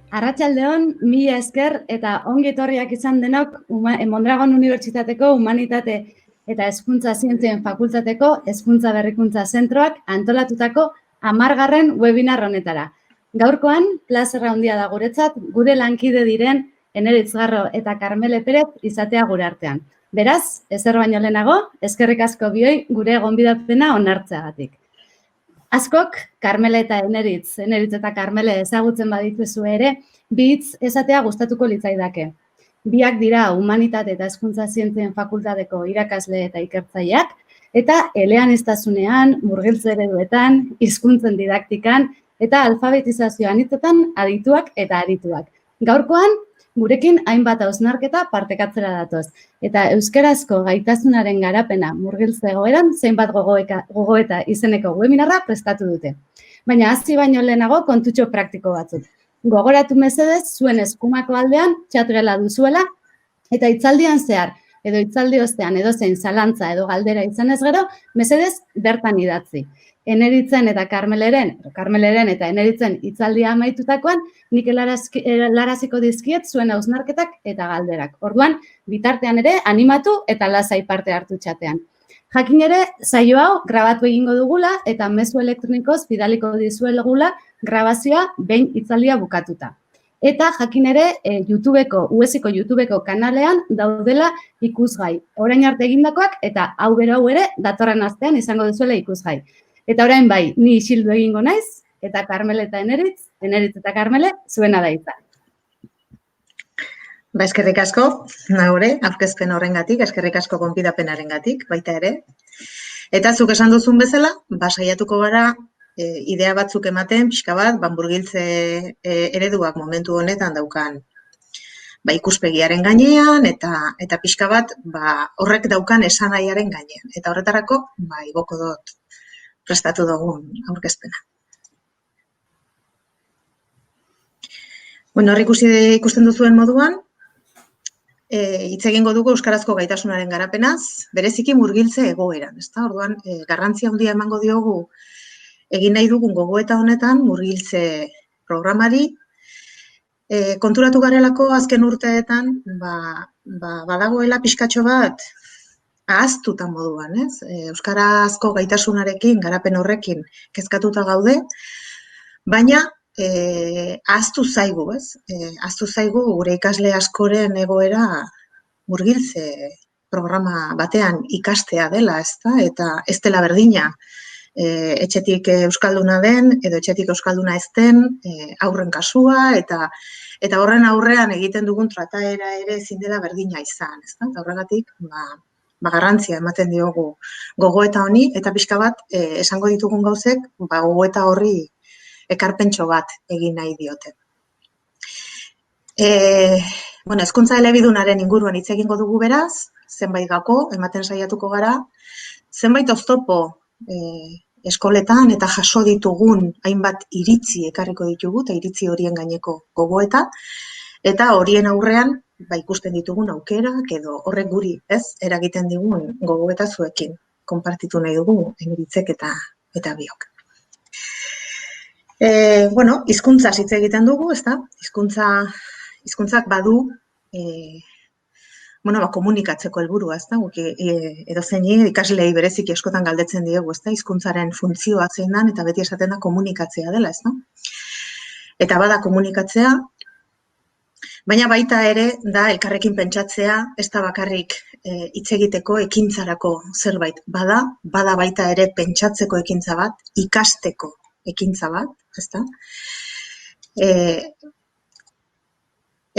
Arratsaldeon, mila esker eta ongi etorriak izan denok Mondragon Unibertsitateko Humanitate eta Hezkuntza Zientzien Fakultateko Hezkuntza Berrikuntza Zentroak antolatutako 10. webinar honetara. Gaurkoan, plazerra handia da guretzat, gure lankide diren Eneritz Garro eta Karmele Perez izatea gure artean. Beraz, ezer baino lehenago, eskerrik asko bioi gure gonbidapena onartzeagatik. Askok, Karmele eta Eneritz eta Karmele ezagutzen badituzu ere, bi hitz esatea gustatuko litzaidake. Biak dira Humanitate eta Hezkuntza Zientzien Fakultateko irakasle eta ikertzaileak, eta eleaniztasunean, murgiltze ereduetan, hizkuntzen didaktikan eta alfabetizazioan hitzetan adituak eta arituak. Gaurkoan, gurekin hainbat hausnarketa partekatzera datoz. Eta euskarazko gaitasunaren garapena murgiltze egoeran zenbat gogoeta izeneko webinarra prestatu dute. Baina hasi baino lehenago kontutxo praktiko batzuk. Gogoratu mesedez zuen eskumako aldean txatgela duzuela eta hitzaldian zehar edo hitzaldi ostean edozein zalantza edo galdera izanez gero, mesedez bertan idatzi. Eneritzen eta Karmeleren eta Eneritzen hitzaldia amaitutakoan, nik helaraziko dizkiet zuen hausnarketak eta galderak. Orduan, bitartean ere animatu eta lasai parte hartu txatean. Jakin ere, saio hau grabatu egingo dugula eta mezu elektronikoz bidaliko dizuegula grabazioa behin hitzaldia bukatuta. Eta jakin ere, USiko YouTubeko kanalean daudela ikusgai. Orain arte egindakoak eta hau ere datorren astean izango duzuela ikusgai. Eta orain bai, ni isildu egingo naiz, eta Karmele eta Eneritz eta Karmele zuena da hitza. Eskerrik asko, nagore, aurkezpen horrengatik, eskerrik asko gonbidapenarengatik, baita ere. Eta zuk esan duzun bezala, saiatuko gara idea batzuk ematen, pixka bat, murgiltze ereduak momentu honetan daukan ikuspegiaren gainean, eta pixka bat horrek daukan esanahiaren gainean. Eta horretarako, igoko dut prestatu dugun aurkezpena. Hor ikusten duzuen moduan, hitz egingo dugu euskarazko gaitasunaren garapenaz, bereziki murgiltze egoeran. Orduan, garrantzia handia emango diogu egin nahi dugun gogoeta honetan murgiltze programari. Konturatu garelako azken urteetan, badagoela pixkatxo bat ahaztuta moduan, euskarazko gaitasunarekin, garapen horrekin kezkatuta gaude, baina ahaztu zaigu, ahaztu zaigu gure ikasle askoren egoera murgiltze programa batean ikastea dela, eta ez dela berdina etxetik euskalduna den edo etxetik euskalduna ez den haurren kasua, eta horren aurrean egiten dugun trataera ere ezin dela berdina izan, eta horregatik garrantzia ematen diogu gogoeta honi, eta pixka bat esango ditugun gauzek gogoeta horri ekarpentxo bat egin nahi diote. Hezkuntza elebidunaren inguruan hitz egingo dugu beraz, zenbait gako, ematen saiatuko gara, zenbait oztopo eskoletan eta jaso ditugun hainbat iritzi ekarriko ditugu, eta iritzi horien gaineko gogoeta, eta horien aurrean ikusten ditugun aukerak edo horrek guri eragiten digun gogoeta zuekin konpartitu nahi dugu Eneritzek eta biok. Hizkuntzaz hitz egiten dugu, hizkuntzak badu komunikatzeko helburua, edozein ikaslei bereziki askotan galdetzen diegu, hizkuntzaren funtzioa zein den eta beti esaten da komunikatzea dela, eta bada komunikatzea, baina baita ere da elkarrekin pentsatzea, ez da bakarrik hitz egiteko ekintzarako zerbait, bada baita ere pentsatzeko ekintza bat, ikasteko ekintza bat,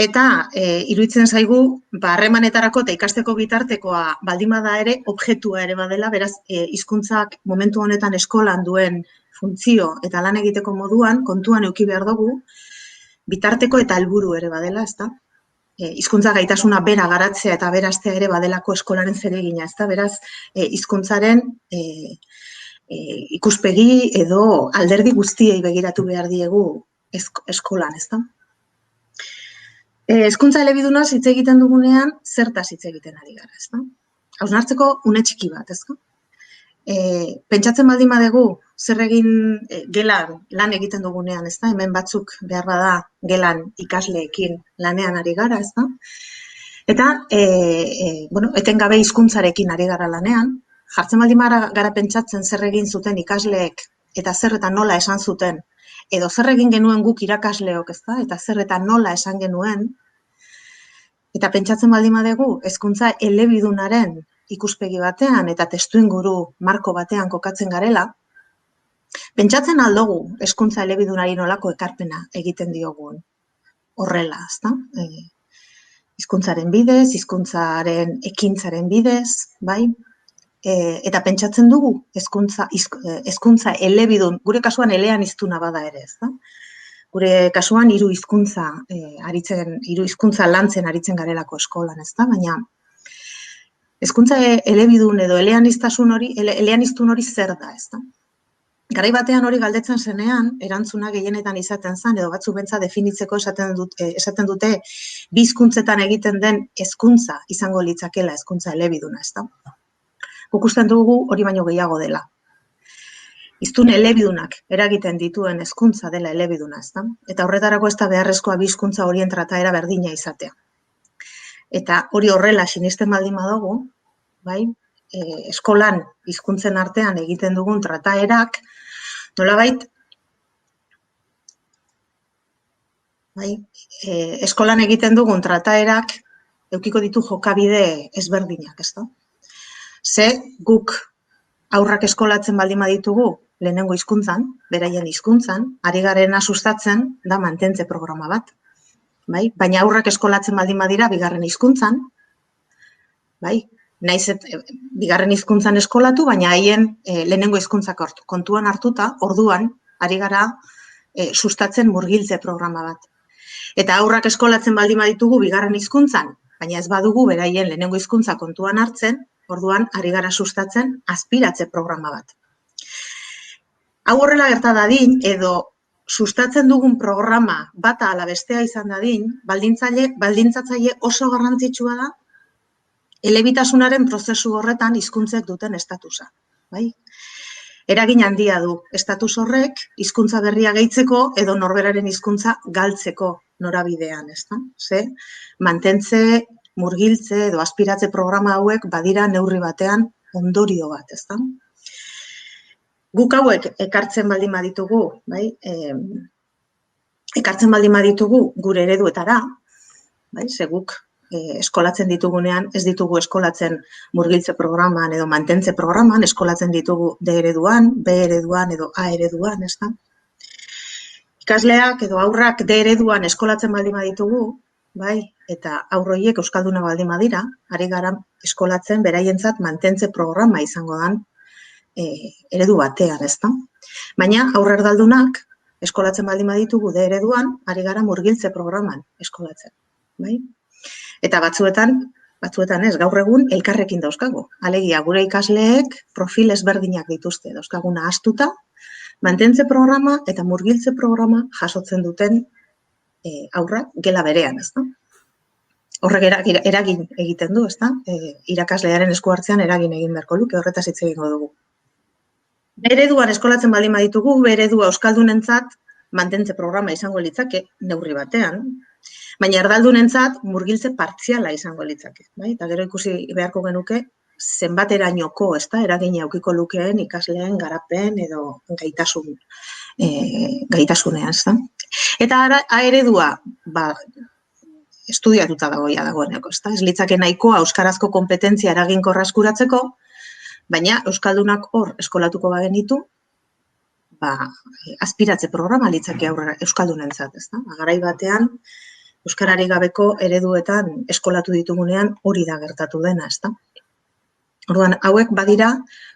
eta iruditzen zaigu harremanetarako eta ikasteko bitartekoa baldin bada ere objektua ere badela, beraz hizkuntzak momentu honetan eskolan duen funtzio eta lan egiteko moduan kontuan eduki behar dugu bitarteko eta helburu ere badela, hizkuntza gaitasuna bera garatzea eta beraztea ere badelako eskolaren zeregina, beraz hizkuntzaren ikuspegi edo alderdi guztiei begiratu behar diegu eskolan, Hezkuntza elebidunaz hitz egiten dugunean, zertaz hitz egiten ari gara, hausnartzeko une txiki bat, Pentsatzen baldin badugu, zer egin gelan lan egiten dugunean, ez da? Hemen batzuk behar bada gelan ikasleekin lanean ari gara, ez da? Eta, etengabe hizkuntzarekin ari gara lanean, jartzen baldin gara pentsatzen zer egin zuten ikasleek eta zer eta nola esan zuten, edo zer egin genuen guk irakasleok, ez da? Eta zer eta nola esan genuen, eta pentsatzen baldin badugu, hezkuntza elebidunaren ikuspegi batean eta testuinguru marko batean kokatzen garela, pentsatzen aldugu hezkuntza elebidunari nolako ekarpena egiten diogun horrela, ezta? Hizkuntzaren bidez, hizkuntzaren ekintzaren bidez, bai? Eta pentsatzen dugu hezkuntza elebidun, gure kasuan eleaniztuna bada ere, ezta? Gure kasuan hiru hizkuntza lantzen aritzen garelako eskolan, ezta? Baina hezkuntza elebidun edo eleaniztun hori zer da, ezta? Garai batean hori galdetzen zenean, erantzuna gehienetan izaten zen, edo batzuk bentsa definitzeko esaten dute bi hizkuntzetan egiten den hezkuntza izango litzakela hezkuntza elebiduna, ezta? Guk usten dugu hori baino gehiago dela. Hiztun elebidunak eragiten dituen hezkuntza dela elebiduna, ezta? Eta horretarako ez da beharrezkoa bi hizkuntza horien trataera berdina izatea. Eta hori horrela sinisten baldin badugu, bai, eskolan hizkuntzen artean egiten dugun trataerak, nolabait, bai, eskolan egiten dugun trataerak edukiko ditu jokabide ezberdinak, ezta? Ze guk aurrak eskolatzen baldin baditugu lehenengo hizkuntzan, beraien hizkuntzan, ari garena sustatzen da mantentze programa bat. Bai? Baina aurrak eskolatzen baldin badira bigarren hizkuntzan, bai? Naiz bigarren hizkuntzan eskolatu, baina haien lehenengo hizkuntzak kontuan hartuta, orduan ari gara sustatzen murgiltze programa bat. Eta aurrak eskolatzen baldin baditugu bigarren hizkuntzan, baina ez badugu beraien lehenengo hizkuntza kontuan hartzen, orduan ari gara sustatzen aspiratze programa bat. Hau horrela gerta dadin edo sustatzen dugun programa bata ala bestea izan dadin, baldintzatzaile oso garrantzitsua da elebitasunaren prozesu horretan hizkuntzek duten estatusa. Bai? Eragin handia du estatus horrek hizkuntza berria gehitzeko edo norberaren hizkuntza galtzeko norabidean, ezta? Ze mantentze, murgiltze edo aspiratze programa hauek badira neurri batean ondorio bat, ezta? Guk hauek ekartzen baldin baditugu, bai? Ekartzen baldin baditugu gure ereduetara, bai? Ze guk eskolatzen ditugunean, ez ditugu eskolatzen murgiltze programan edo mantentze programan, eskolatzen ditugu D ereduan, B ereduan edo A ereduan, ezta? Ikasleak edo haurrak D ereduan eskolatzen baldin baditugu, bai? Eta haur horiek euskalduna baldin badira, ari gara eskolatzen beraientzat mantentze programa izango dan eredu batean, ezta? Baina haur erdaldunak eskolatzen baldin baditugu D ereduan, ari gara murgiltze programan eskolatzen, bai? Eta batzuetan ez, gaur egun elkarrekin dauzkagu. Alegia, gure ikasleek profil ezberdinak dituzte, dauzkaguna ahaztuta, mantentze programa eta murgiltze programa jasotzen duten haurrak gela berean, ezta? Horrek eragin egiten du, ezta? Irakaslearen esku hartzean eragin egin beharko luke, horretaz hitz egingo dugu. B ereduan eskolatzen baldin baditugu, B eredua euskaldunentzat mantentze programa izango litzake neurri batean, baina erdaldunentzat murgiltze partziala izango litzake, bai? Eta gero ikusi beharko genuke zenbaterainoko, ezta, eragina edukiko lukeen ikasleen garapen edo gaitasunean, ezta? Eta A eredua, estudiatuta dagoeneko, ezta? Ez litzake nahikoa euskarazko konpetentzia eraginkorra eskuratzeko, baina euskaldunak hor eskolatuko bagenitu, aspiratze programa litzake aurrera euskaldunentzat, ezta? Garai batean euskarari gabeko ereduetan eskolatu ditugunean hori da gertatu dena, ezta? Orduan, hauek badira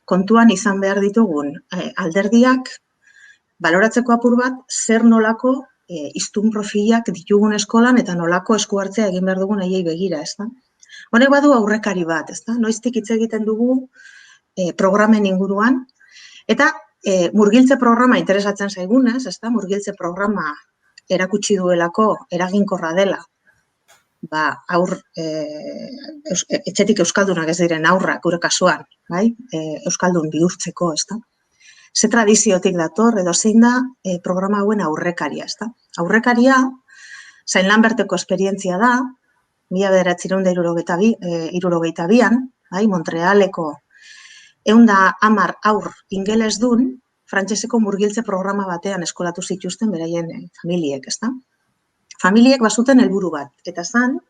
kontuan izan behar ditugun alderdiak baloratzeko apur bat zer nolako hiztun profilak ditugun eskolan eta nolako esku hartzea egin behar dugun haiei begira, ezta? Honek badu aurrekari bat, ezta? Noiztik hitz egiten dugu programen inguruan eta murgiltze programa interesatzen zaigunez, ezta? Murgiltze programa erakutsi duelako eraginkorra dela. etxetik euskaldunak ez diren aurrak gure kasuan, bai? Euskaldun bihurtzeko, ezta? Ze tradiziotik dator edo zein da programa hauen aurrekaria, ezta? Aurrekaria, Saint Lamberteko esperientzia da, 1972an, bai, Montrealeko 110 haur ingelesdun, frantseseko murgiltze programa batean eskolatu zituzten beraien familiek, ezta? Familiek bazuten helburu bat, eta zan,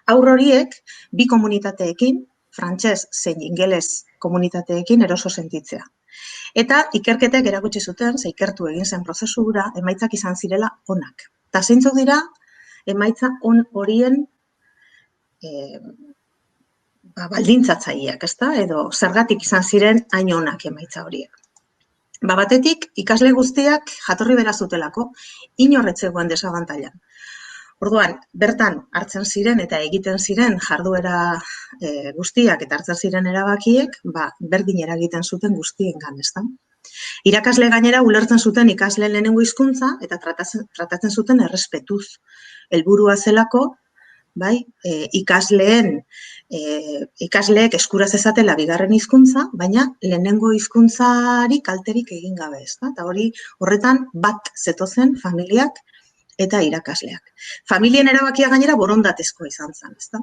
haur horiek bi komunitateekin, frantses zein ingeles komunitateekin eroso sentitzea. Eta ikerketek erakutsi zuten, ze ikertu egin zen prozesura, emaitzak izan zirela onak. Eta zeintzuk dira, emaitza on horien baldintzatzaileak, ezta? Edo zergatik izan ziren hain onak emaitza horiek. Batetik, ikasle guztiak jatorri bera zutelako, inor ez zegoen desabantailan. Orduan, bertan hartzen ziren eta egiten ziren jarduera guztiak eta hartzen ziren erabakiek, berdin eragiten zuten guztiengan, ezta? Irakasle gainera ulertzen zuten ikasleen lehenengo hizkuntza eta tratatzen zuten errespetuz. Helburua zelako, bai, ikasleek eskuraz ezatela bigarren hizkuntza, baina lehenengo hizkuntzari kalterik egin gabe, ezta? Eta horretan bat zetozen familiak eta irakasleak. Familien erabakia gainera borondatezkoa izan zen, ezta?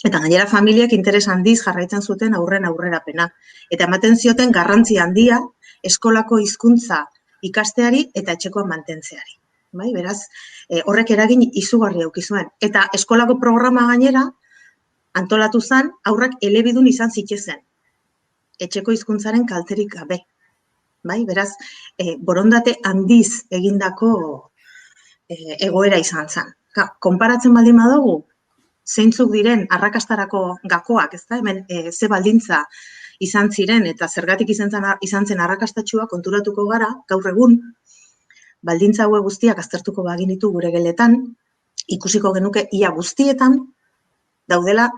Eta gainera familiek interes handiz jarraitzen zuten aurren aurrerapena. Eta ematen zioten garrantzi handia eskolako hizkuntza ikasteari eta etxekoan mantentzeari. Bai, beraz, horrek eragin izugarri eduki zuen. Eta eskolako programa gainera antolatu zen aurrak elebidun izan zitezen. Etxeko hizkuntzaren kalterik gabe. Bai, beraz, borondate handiz egindako egoera izan zen. Konparatzen baldin badugu, zeintzuk diren arrakastarako gakoak, ezta? Hemen ze baldintza izan ziren eta zergatik izan zen arrakastatxua konturatuko gara, gaur egun, baldintza hauek guztiak aztertuko baginitu gure geletan, ikusiko genuke ia guztietan daudela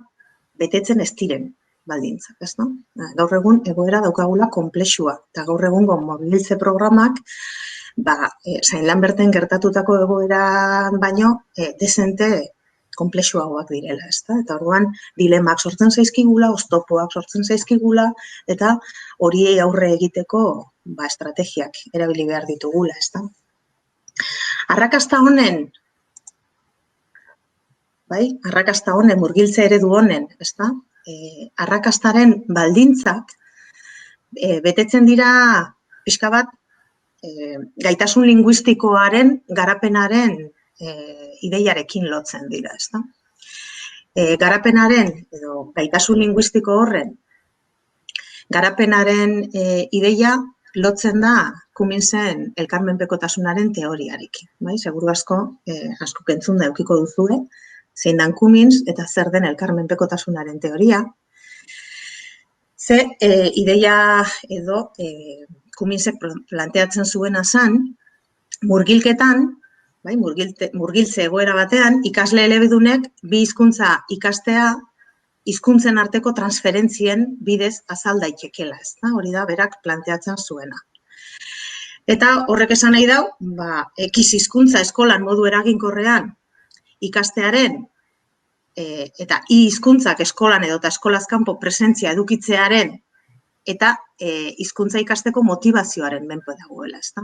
betetzen ez diren baldintzak, ez no? Gaur egun egoera daukagula konplexua, eta gaur egungo mobilitze programak Saint Lamberten gertatutako egoeran baino desente konplexuagoak direla, ezta? Eta orduan dilemak sortzen zaizkigula, oztopoak sortzen zaizkigula, eta horiei aurre egiteko estrategiak erabili behar ditugula, ezta? Arrakasta honen, murgiltze eredu honen, ezta? Arrakastaren baldintzak betetzen dira pixka bat gaitasun linguistikoaren garapenaren ideiarekin lotzen dira, ezta? Garapenaren edo gaitasun linguistiko horren garapenaren ideia lotzen da Cummingsen elkarmenpekotasunaren teoriarekin, bai? Seguru asko entzun da edukiko duzue, zein dan Cummings eta zer den elkarmenpekotasunaren teoria. Ze ideia edo Cummingsek planteatzen zuena zen, murgilketan, murgiltze egoera batean, ikasle elebidunek bi hizkuntza ikastea hizkuntzen arteko transferentzien bidez azal daitekeela, ezta? Hori da berak planteatzen zuena. Eta horrek esan nahi dau, X hizkuntza eskolan modu eraginkorrean ikastearen eta Y hizkuntzak eskolan edo eta eskolaz kanpo presentzia edukitzearen eta hizkuntza ikasteko motivazioaren menpe dagoela, ezta?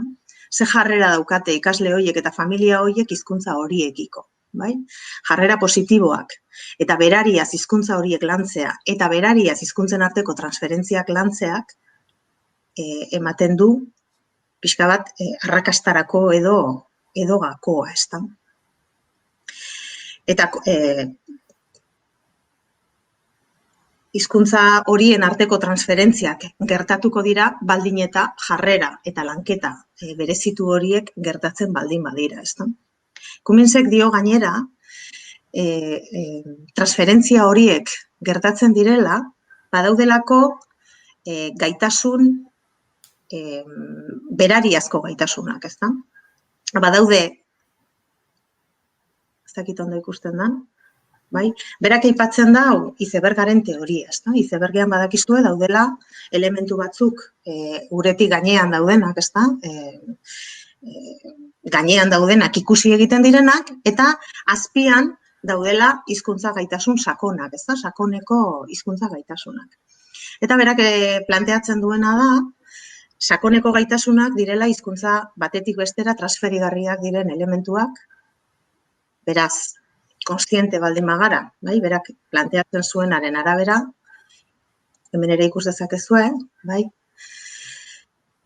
Ze jarrera daukate ikasle horiek eta familia horiek hizkuntza horiekiko, bai? Jarrera positiboak eta berariaz hizkuntza horiek lantzea eta berariaz hizkuntzen arteko transferentziak lantzeak ematen du pixka bat arrakastarako edo gakoa, ezta? Eta hizkuntza horien arteko transferentziak gertatuko dira baldin eta jarrera eta lanketa berezitu horiek gertatzen baldin badira, ezta? Cummingsek dio gainera, transferentzia horiek gertatzen direla, badaudelako gaitasun, berariazko gaitasunak, ezta? Badaude, ez dakit ondo ikusten den, bai? Berak aipatzen da izebergaren teoria, ezta? Izebergean badakizue daudela elementu batzuk uretik gainean daudenak, ezta? Gainean daudenak ikusi egiten direnak eta azpian daudela hizkuntza gaitasun sakonak, ezta? Sakoneko hizkuntza gaitasunak. Eta berak planteatzen duena da, sakoneko gaitasunak direla hizkuntza batetik bestera transferigarriak diren elementuak, beraz, kontziente baldin bagara, bai, berak planteatzen zuenaren arabera, hemen ere ikus dezakezue, bai,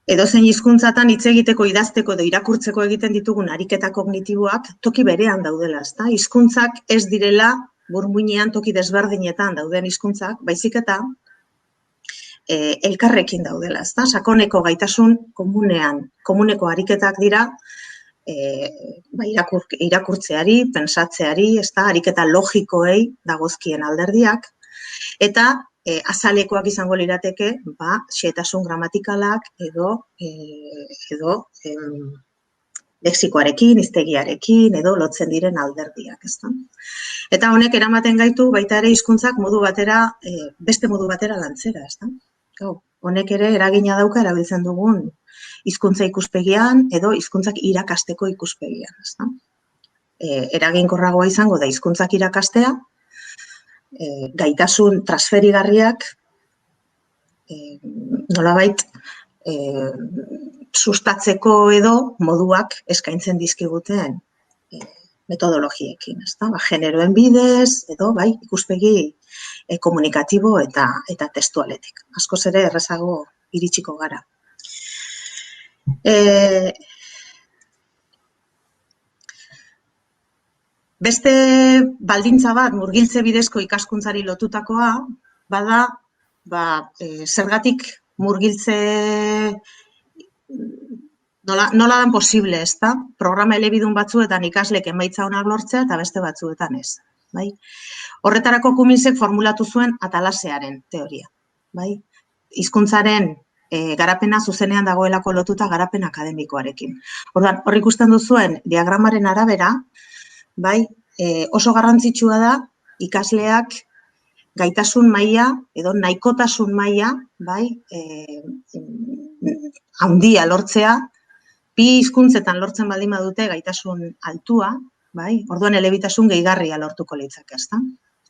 edozein hizkuntzatan hitz egiteko, idazteko edo irakurtzeko egiten ditugun ariketa kognitiboak toki berean daudela, ezta? Hizkuntzak ez direla burmuinean toki desberdinetan dauden hizkuntzak, baizik eta elkarrekin daudela, ezta? Sakoneko gaitasun komuneko ariketak dira, irakurtzeari, pentsatzeari, ezta? Ariketa logikoei dagozkien alderdiak, eta azalekoak izango lirateke, xehetasun gramatikalak edo lexikoarekin, hiztegiarekin edo lotzen diren alderdiak, ezta? Eta honek eramaten gaitu baita ere hizkuntzak beste modu batera lantzera, ezta? Honek ere eragina dauka erabiltzen dugun hizkuntza ikuspegian edo hizkuntzak irakasteko ikuspegian, ezta? Eraginkorragoa izango da hizkuntzak irakastea, gaitasun transferigarriak nolabait sustatzeko edo moduak eskaintzen dizkiguten metodologiekin, ezta? Generoen bidez edo ikuspegi komunikatibo eta testualetik. Askoz ere errazago iritsiko gara. Beste baldintza bat, murgiltze bidezko ikaskuntzari lotutakoa, bada, zergatik murgiltze nola dan posible, ezta? Programa elebidun batzuetan ikaslek emaitza onak lortzea eta beste batzuetan ez. Horretarako Cummins-ek formulatu zuen atalasearen teoria. Hizkuntzaren garapena zuzenean dagoelako lotuta garapen akademikoarekin. Orduan, hor ikusten duzuen diagramaren arabera, oso garrantzitsua da ikasleak gaitasun maila edo nahikotasun maila handia lortzea, bi hizkuntzetan lortzen baldin badute gaitasun altua, orduan elebitasun gehigarria lortuko litzake, ezta?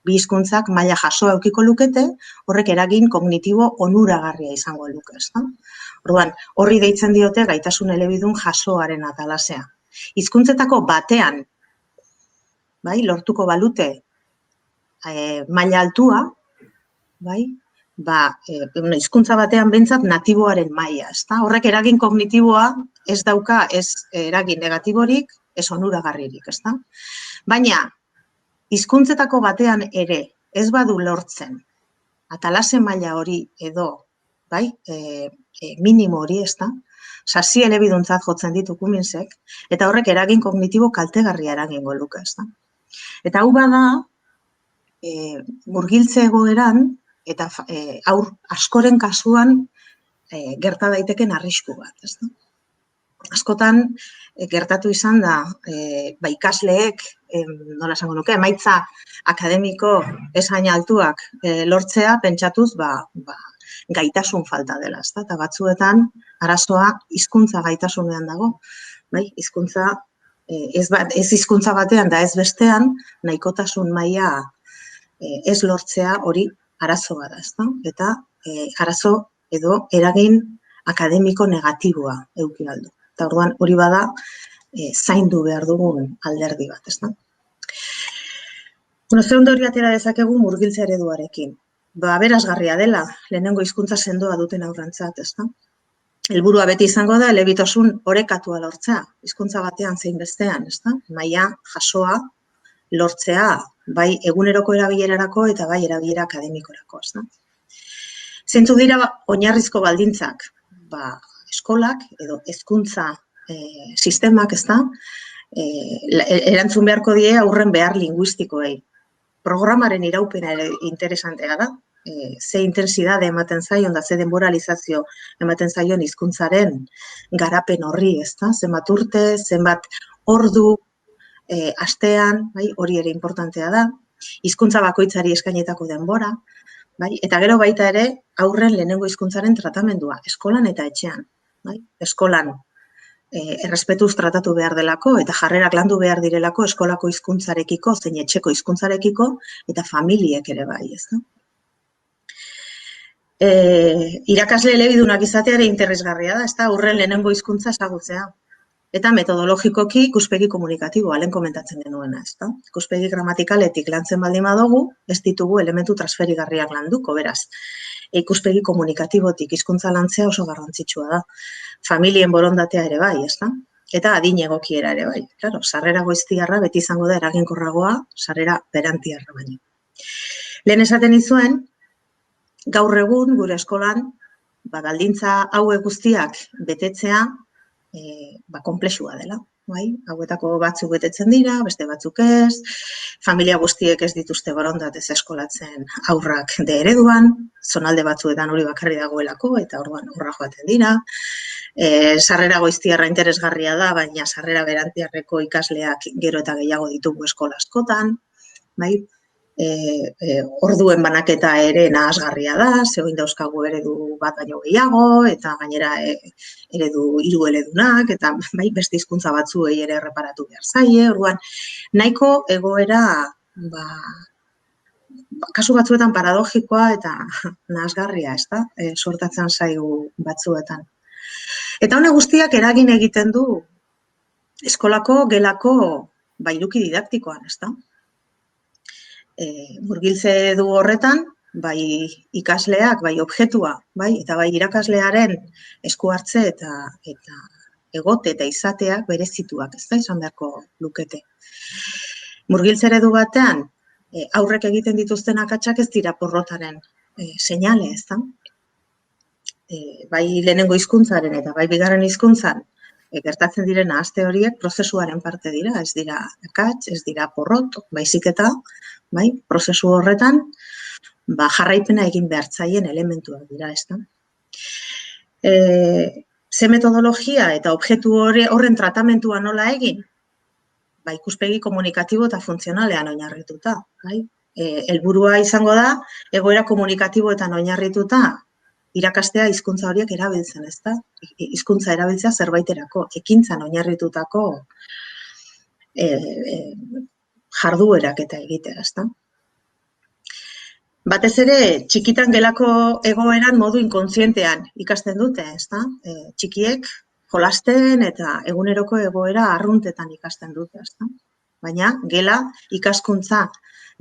Bi hizkuntzak maila jasoa edukiko lukete, horrek eragin kognitibo onuragarria izango luke, ezta? Orduan, horri deitzen diote gaitasun elebidun jasoaren atalasea. Hizkuntzetako batean lortuko balute maila altua, hizkuntza batean behintzat natiboaren maila, ezta? Horrek eragin kognitiboa ez dauka ez eragin negatiborik, ez onuragarririk, ezta? Baina, hizkuntzetako batean ere ez badu lortzen atalase maila hori edo minimo hori, ezta? Sasi elebiduntzat jotzen ditu Cummins-ek, eta horrek eragin kognitibo kaltegarria eragingo luke, ezta? Eta hau bada, murgiltze egoeran, eta haur askoren kasuan gerta daiteken arrisku bat, ezta? Askotan, gertatu izan da, ikasleek, nola esango nuke, emaitza akademiko ez hain altuak lortzea, pentsatuz, gaitasun falta dela, ezta? Eta batzuetan, arazoa hizkuntza gaitasunean dago, hizkuntza, ez hizkuntza batean da ez bestean, nahikotasun maila ez lortzea hori arazo bada, ezta? Eta arazo edo eragin akademiko negatiboa eduki aldu. Eta orduan hori bada zaindu behar dugun alderdi bat, ezta? Ze ondorio atera dezakegu murgiltze ereduarekin. Aberasgarria dela, lehenengo hizkuntza sendoa duten haurrentzat, ezta? Helburua beti izango da elebitasun orekatua lortzea, hizkuntza batean zein bestean, ezta? Maila jasoa lortzea, bai eguneroko erabilerarako eta bai erabilera akademikorako, ezta? Zeintzuk dira oinarrizko baldintzak? Eskolak edo hezkuntza sistemak, ezta? Erantzun beharko die haurren behar linguistikoei. Programaren iraupena ere interesantea da. Ze intensidade ematen zaion da ze denboralizazio ematen zaion hizkuntzaren garapen horri, ezta? Zenbat urte, zenbat ordu astean, hori ere importantea da. Hizkuntza bakoitzari eskainetako denbora, eta gero baita ere aurren lehenengo hizkuntzaren tratamendua, eskolan eta etxean. Eskolan errespetuz tratatu behar delako eta jarrerak landu behar direlako eskolako hizkuntzarekiko, zein etxeko hizkuntzarekiko eta familiek ere bai, ezta? Irakasle elebidunak izatea ere interesgarria da, ezta? Aurren lehenengo hizkuntza ezagutzea. Eta metodologikoki ikuspegi komunikatiboa, lehen komentatzen genuena, ezta? Ikuspegi gramatikaletik lantzen baldin badugu, ez ditugu elementu transferigarriak landuko, beraz. Ikuspegi komunikatibotik hizkuntza lantzea oso garrantzitsua da. Familien borondatea ere bai, ezta? Eta adin egokiera ere bai. Claro, sarrera goiztiarra beti izango da eraginkorragoa, sarrera berantiarra baino. Lehen esaten nizuen, gaur egun gure eskolan, baldintza hauek guztiak betetzea, konplexua dela. Bai? Hauetako batzuk betetzen dira, beste batzuk ez, familia guztiek ez dituzte borondatez eskolatzen haurrak de ereduan, zonalde batzuetan hori bakarri dagoelako, eta orduan horra joaten dira. Sarrera goiztiarra interesgarria da, baina sarrera berantiarreko ikasleak gero eta gehiago ditugu eskola askotan, bai? Orduen banaketa ere nahasgarria da, zegoin dauzkagu eredu bat baino gehiago, eta gainera eredu hiru eledunak, eta bai, beste hizkuntza batzuei ere erreparatu behar zaie, orduan nahiko egoera kasu batzuetan paradogikoa eta nahasgarria, ezta? Suertatzen zaigu batzuetan. Eta honek guztiak eragin egiten du eskolako gelako eduki didaktikoan, ezta? Murgiltze du horretan, bai ikasleak, bai objektua, bai, eta bai irakaslearen esku hartze eta egote eta izateak berezituak, ez da, izan beharko lukete. Murgiltze eredu batean, aurrek egiten dituzten akatsak ez dira porrotaren seinale, ez da? Bai lehenengo hizkuntzaren eta bai bigarren hizkuntzan, gertatzen diren aste horiek prozesuaren parte dira, ez dira akats, ez dira porrot, baizik eta bai, prozesu horretan, jarraipena egin behar zaien elementuak dira, ezta? Ze metodologia eta objektu horren tratamentua nola egin? Ikuspegi komunikatibo eta funtzionalean oinarrituta, bai? Helburua izango da, egoera komunikatiboetan oinarrituta, irakastea hizkuntza horiek erabiltzen, ezta? Hizkuntza erabiltzea zerbaiterako, ekintzan oinarritutako jarduerak eta egitea, ezta? Batez ere, txikitan gelako egoeran modu inkontzientean ikasten dute, ezta? Txikiek jolasten eta eguneroko egoera arruntetan ikasten dute, ezta? Baina, gela ikaskuntza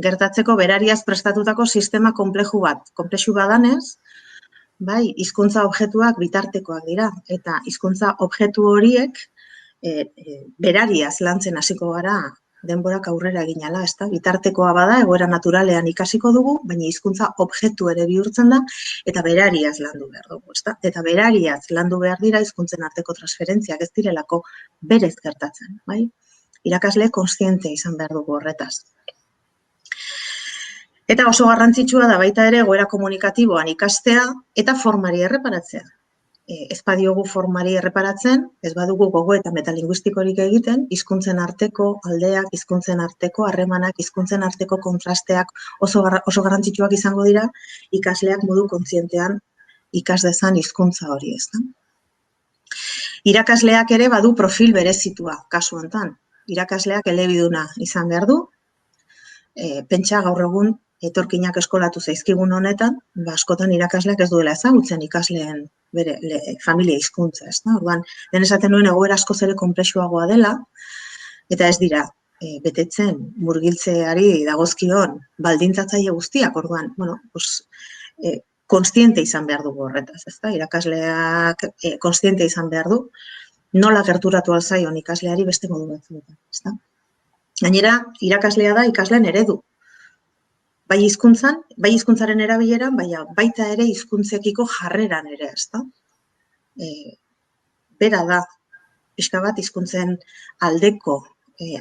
gertatzeko berariaz prestatutako sistema konplexu badanez, bai, hizkuntza objektuak bitartekoak dira, eta hizkuntza objektu horiek berariaz lantzen hasiko gara denborak aurrera egin ala, ezta? Bitartekoa bada, egoera naturalean ikasiko dugu, baina hizkuntza objektu ere bihurtzen da, eta berariaz landu behar dugu, ezta? Eta berariaz landu behar dira hizkuntzen arteko transferentziak ez direlako berez gertatzen, bai? Irakasle kontziente izan behar dugu horretaz. Eta oso garrantzitsua da baita ere egoera komunikatiboan ikastea eta formari erreparatzea. Ez badiogu formari erreparatzen, ez badugu gogo eta metalinguistikorik egiten, hizkuntzen arteko aldeak, hizkuntzen arteko harremanak, hizkuntzen arteko kontrasteak oso garrantzitsuak izango dira, ikasleak modu kontzientean ikas dezan hizkuntza hori, ezta? Irakasleak ere badu profil berezitua kasu honetan. Irakasleak elebiduna izan behar du, pentsa gaur egun etorkinak eskolatu zaizkigun honetan, askotan irakasleak ez duela ezagutzen ikasleen bere familia hizkuntza, ezta? Orduan, lehen esaten nuen egoera askoz ere konplexuagoa dela, eta ez dira betetzen murgiltzeari dagozkion baldintzatzaile guztiak, orduan, kontziente izan behar dugu horretaz, ezta? Irakasleak kontziente izan behar du, nola gerturatu alzaion ikasleari beste modu batzuetan, ezta? Gainera, irakaslea da ikasleen eredu. Bai hizkuntzaren erabileran, baita ere hizkuntzekiko jarreran ere, ezta? Bera da, pixka bat hizkuntzen aldeko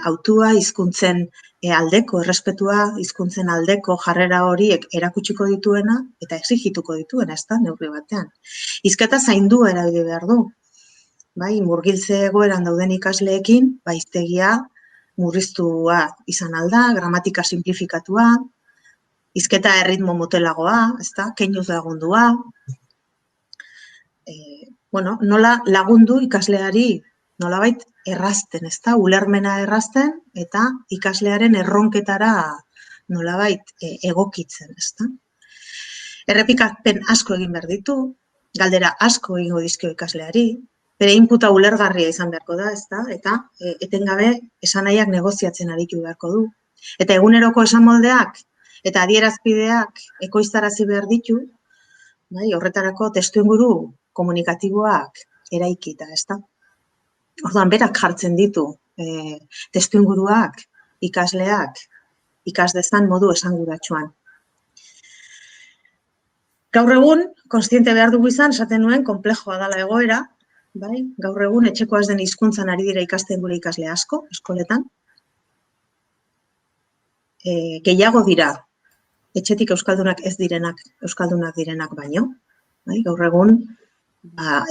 hautua, hizkuntzen aldeko errespetua, hizkuntzen aldeko jarrera horiek erakutsiko dituena eta exigituko dituena, ezta, neurri batean. Hizketa zaindu erabili behar du. Bai, murgiltze egoeran dauden ikasleekin, hiztegia murriztua izan alda, gramatika simplifikatua, hizketa erritmo motelagoa, ezta, keinuz lagundua. Nola lagundu ikasleari nolabait errazten, ezta? Ulermena errazten eta ikaslearen erronketara nolabait egokitzen, ezta? Errepikapen asko egin behar ditu, galdera asko egingo dizkio ikasleari, bere inputa ulergarria izan beharko da, ezta? Eta etengabe esanahiak negoziatzen aritu beharko du. Eta eguneroko esamoldeak eta adierazpideak ekoiztarazi behar ditu, bai, horretarako testuinguru komunikatiboak eraikita, ezta? Orduan, berak jartzen ditu testuinguruak ikasleak ikas dezan modu esanguratsuan. Gaur egun, kontziente behar dugu izan, esaten nuen, konplexoa dela egoera, bai? Gaur egun, etxekoa ez den hizkuntzan ari dira ikasten gure ikasle asko, eskoletan. Gehiago dira, etxetik euskaldunak ez direnak, euskaldunak direnak baino. Bai? Gaur egun,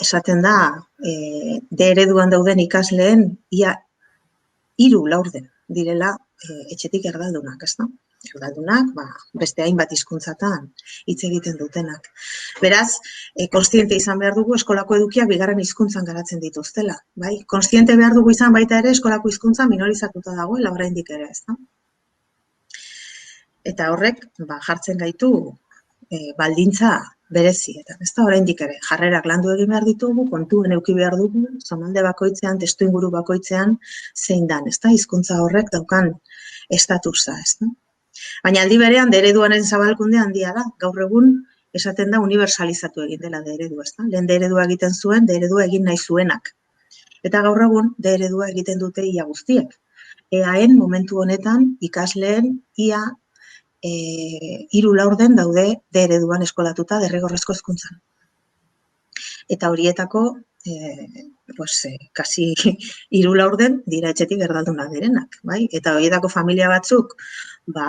esaten da, D ereduan dauden ikasleen, ia 3/4 direla etxetik erdaldunak, ez da? Erdaldunak, beste hainbat hizkuntzatan hitz egiten dutenak. Beraz, kontziente izan behar dugu eskolako edukiak bigarren hizkuntzan garatzen dituztela. Bai? Kontziente behar dugu izan baita ere eskolako hizkuntza minorizatuta dagoela oraindik ere, ez da? Eta horrek jartzen gaitu baldintza berezietan, ez da oraindik ere. Jarrerak landu egin behar ditugu, kontuen eduki behar dugu, zonalde bakoitzean, testuinguru bakoitzean zein dan, ez da? Hizkuntza horrek daukan estatusa, ez da? Baina aldi berean, D ereduaren zabalkunde handia da. Gaur egun, esaten da universalizatu egin dela D eredua, ez da? Lehen D eredua egiten zuen, D eredua egin nahi zuenak. Eta gaur egun, D eredua egiten dute ia guztiek. EAen momentu honetan, ikasleen ia 3/4 daude D ereduan eskolatuta derrigorrezko hezkuntzan. Eta horietako, kasi 3/4 dira etxetik erdaldunak direnak, bai? Eta horietako familia batzuk,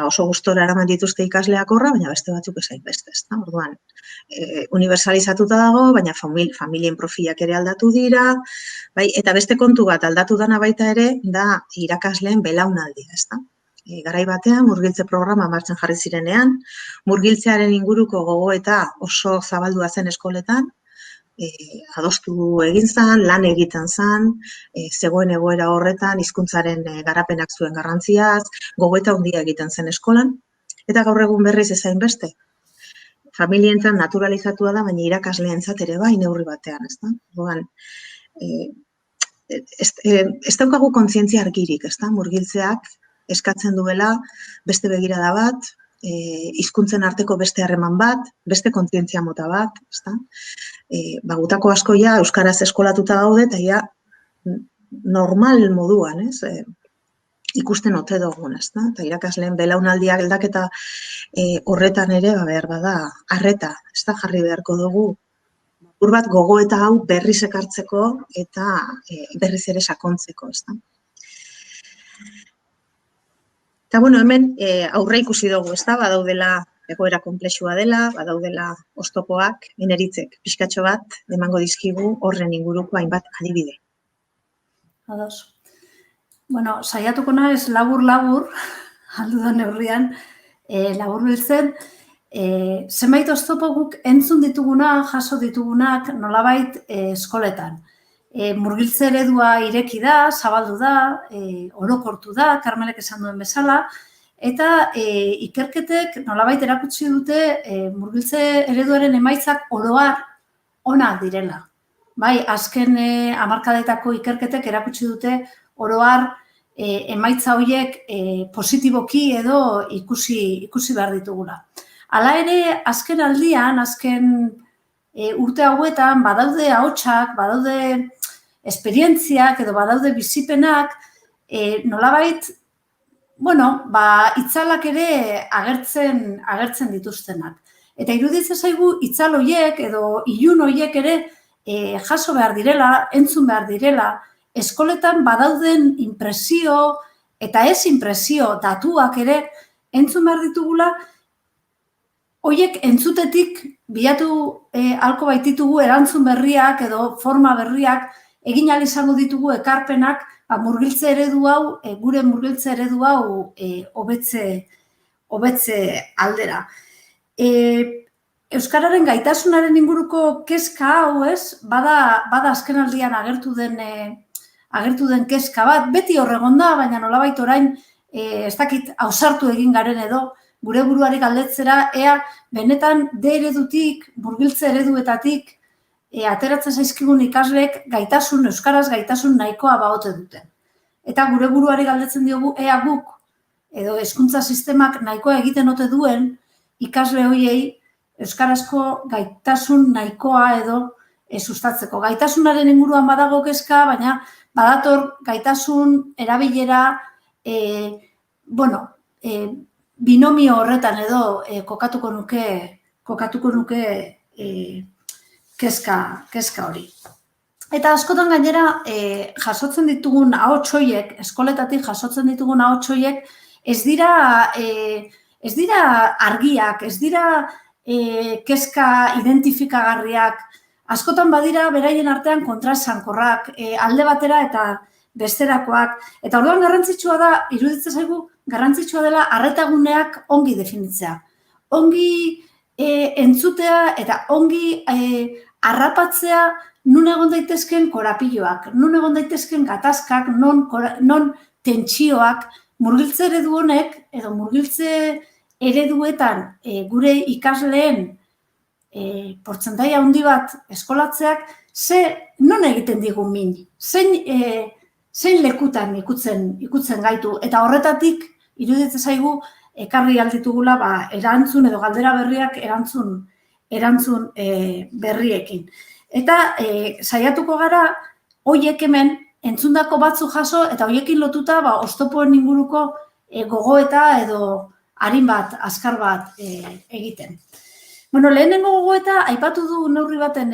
oso gustora eraman dituzte ikasleak horra, baina beste batzuk ez hainbeste, ezta? Orduan, universalizatuta dago, baina familien profilak ere aldatu dira, bai? Eta beste kontu bat aldatu dana baita ere, da irakasleen belaunaldia, ezta? Garai batean, murgiltze programa martxan jarri zirenean, murgiltzearen inguruko gogoeta oso zabaldua zen eskoletan, adostu egin zen, lan egiten zen, zegoen egoera horretan, hizkuntzaren garapenak zuen garrantziaz, gogoeta handia egiten zen eskolan, eta gaur egun berriz ez hainbeste. Familientzat naturalizatua da, baina irakasleentzat ere bai neurri batean, ezta? Orduan, ez daukagu kontzientzia argirik, ezta? Murgiltzeak eskatzen duela beste begirada bat, hizkuntzen arteko beste harreman bat, beste kontzientzia mota bat, ezta? Gutako asko ja euskaraz eskolatuta gaude eta ja normal moduan, ez? Ikusten ote dugun, ezta? Eta irakasleen belaunaldiak aldaketa horretan ere behar bada arreta, ezta? Jarri beharko dugu bat gogoeta hau berriz ekartzeko eta berriz ere sakontzeko, ezta? Eta, hemen aurre ikusi dugu, ezta? Badaudela egoera konplexua dela, badaudela oztopoak, mineritzek pixkatxo bat emango dizkigu horren inguruko hainbat adibide. Ados. Saiatuko naiz labur-labur, aldudan neurrian, labur biltzen, zenbait oztopo guk entzun dituguna, jaso ditugunak nolabait eskoletan. Murgiltze eredua ireki da, zabaldu da, orokortu da, Karmelek esan duen bezala, eta ikerketek nolabait erakutsi dute murgiltze ereduaren emaitzak oroar onak direla. Bai, azken hamarkadetako ikerketek erakutsi dute oroar emaitza horiek positiboki edo ikusi behar ditugula. Hala ere, azken aldian, azken urte hauetan, badaude ahotsak, badaude esperientziak edo badaude bizipenak, nolabait, itzalak ere agertzen dituztenak. Eta iruditzen zaigu itzal horiek edo ilun horiek ere jaso behar direla, entzun behar direla, eskoletan badauden inpresio eta ez inpresio datuak ere entzun behar ditugula, horiek entzutetik bilatu ahalko baititugu erantzun berriak edo forma berriak egin ahal izango ditugu ekarpenak murgiltze eredu hau, gure murgiltze eredu hau hobetze aldera. Euskararen gaitasunaren inguruko kezka hau, ez, bada azkenaldian agertu den agertu den kezka bat, beti horregon da, baina nolabait orain, ez dakit ausartu egin garen edo, gure buruari galdetzera, ea benetan D eredutik, murgiltze ereduetatik, ateratzen zaizkigun ikasleek euskaraz gaitasun nahikoa baote duten. Eta gure buruari galdetzen diogu, ea guk, edo hezkuntza sistemak nahikoa egiten ote duen, ikasle horiei euskarazko gaitasun nahikoa edo sustatzeko. Gaitasunaren inguruan badago kezka, baina badator gaitasun erabilera, binomio horretan edo kokatuko nuke kezka hori. Eta askotan gainera jasotzen ditugun ahots horiek, eskoletatik jasotzen ditugun ahots horiek, ez dira argiak, ez dira kezka identifikagarriak, askotan badira beraien artean kontraesankorrak, alde batera eta besterakoak, eta orduan garrantzitsua da, iruditzen zaigu, garrantzitsua dela arretaguneak ongi definitzea. Ongi entzutea eta ongi harrapatzea nun egon daitezken korapiloak, nun egon daitezken gatazkak, non tentsioak, murgiltze eredu honek, edo murgiltze ereduetan gure ikasleen portzentai handi bat eskolatzeak, non egiten digu min, zein lekutan ikutzen gaitu, eta horretatik iruditzen zaigu ekarri alditugula erantzun edo galdera berriak erantzun berriekin. Eta saiatuko gara, hoiek hemen entzundako batzu jaso, eta hoiekin lotuta oztopoen inguruko gogoeta edo arin bat, azkar bat egiten. Lehenengo gogoeta, aipatu du neurri baten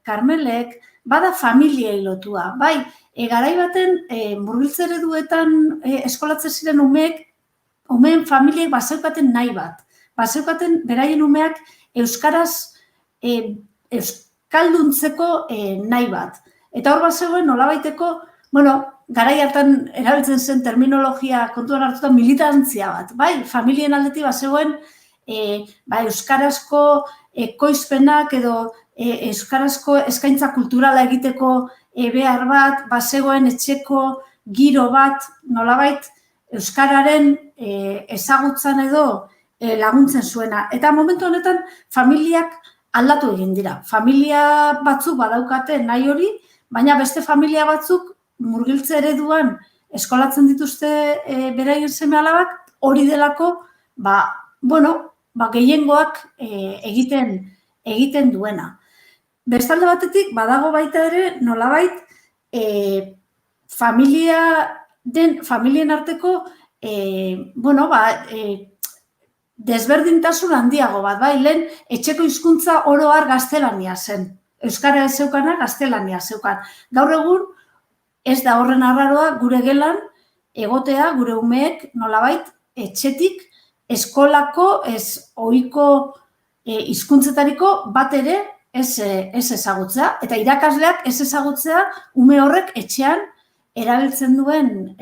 Karmelek, bada familiei lotua. Bai, garai baten murgiltze ereduetan eskolatzen ziren umeen familiek bazeukaten nahi bat. Bazeukaten beraien umeak euskaraz euskalduntzeko nahi bat. Eta hor bazegoen nolabaiteko, garai hartan erabiltzen zen terminologia kontuan hartuta militantzia bat. Bai, familien aldetik bazegoen euskarazko ekoizpenak edo euskarazko eskaintza kulturala egiteko behar bat, bazegoen etxeko giro bat, nolabait euskararen ezagutzan edo laguntzen zuena. Eta momentu honetan familiak aldatu egin dira. Familia batzuk badaukate nahi hori, baina beste familia batzuk murgiltze ereduan eskolatzen dituzte beraien seme-alabak, hori delako, gehiengoak egiten duena. Bestalde batetik, badago baita ere, nolabait, familien arteko, desberdintasun handiago bat, lehen etxeko hizkuntza oro har gaztelania zen. Euskara ez zeukana, gaztelania zeukan. Gaur egun, ez da horren arraroa gure gelan, egotea, gure umeek, nolabait, etxetik, eskolako, ez ohiko hizkuntzetariko bat ere ez ezagutzea. Eta irakasleak ez ezagutzea ume horrek etxean erabiltzen duen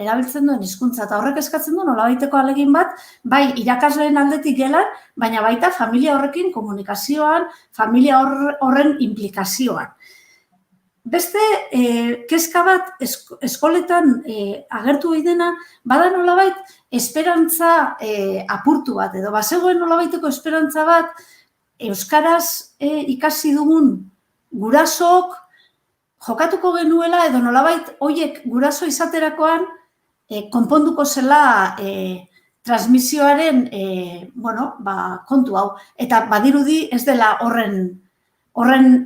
hizkuntza. Eta horrek eskatzen du nolabaiteko ahalegin bat, bai irakasleen aldetik gelan, baina baita familia horrekin komunikazioan, familia horren implikazioan. Beste kezka bat eskoletan agertu dena, bada nolabait esperantza apurtu bat, edo bazegoen nolabaiteko esperantza bat euskaraz ikasi dugun gurasook jokatuko genuela, edo nolabait hoiek guraso izaterakoan konponduko zela transmisioaren kontu hau. Eta badirudi ez dela horren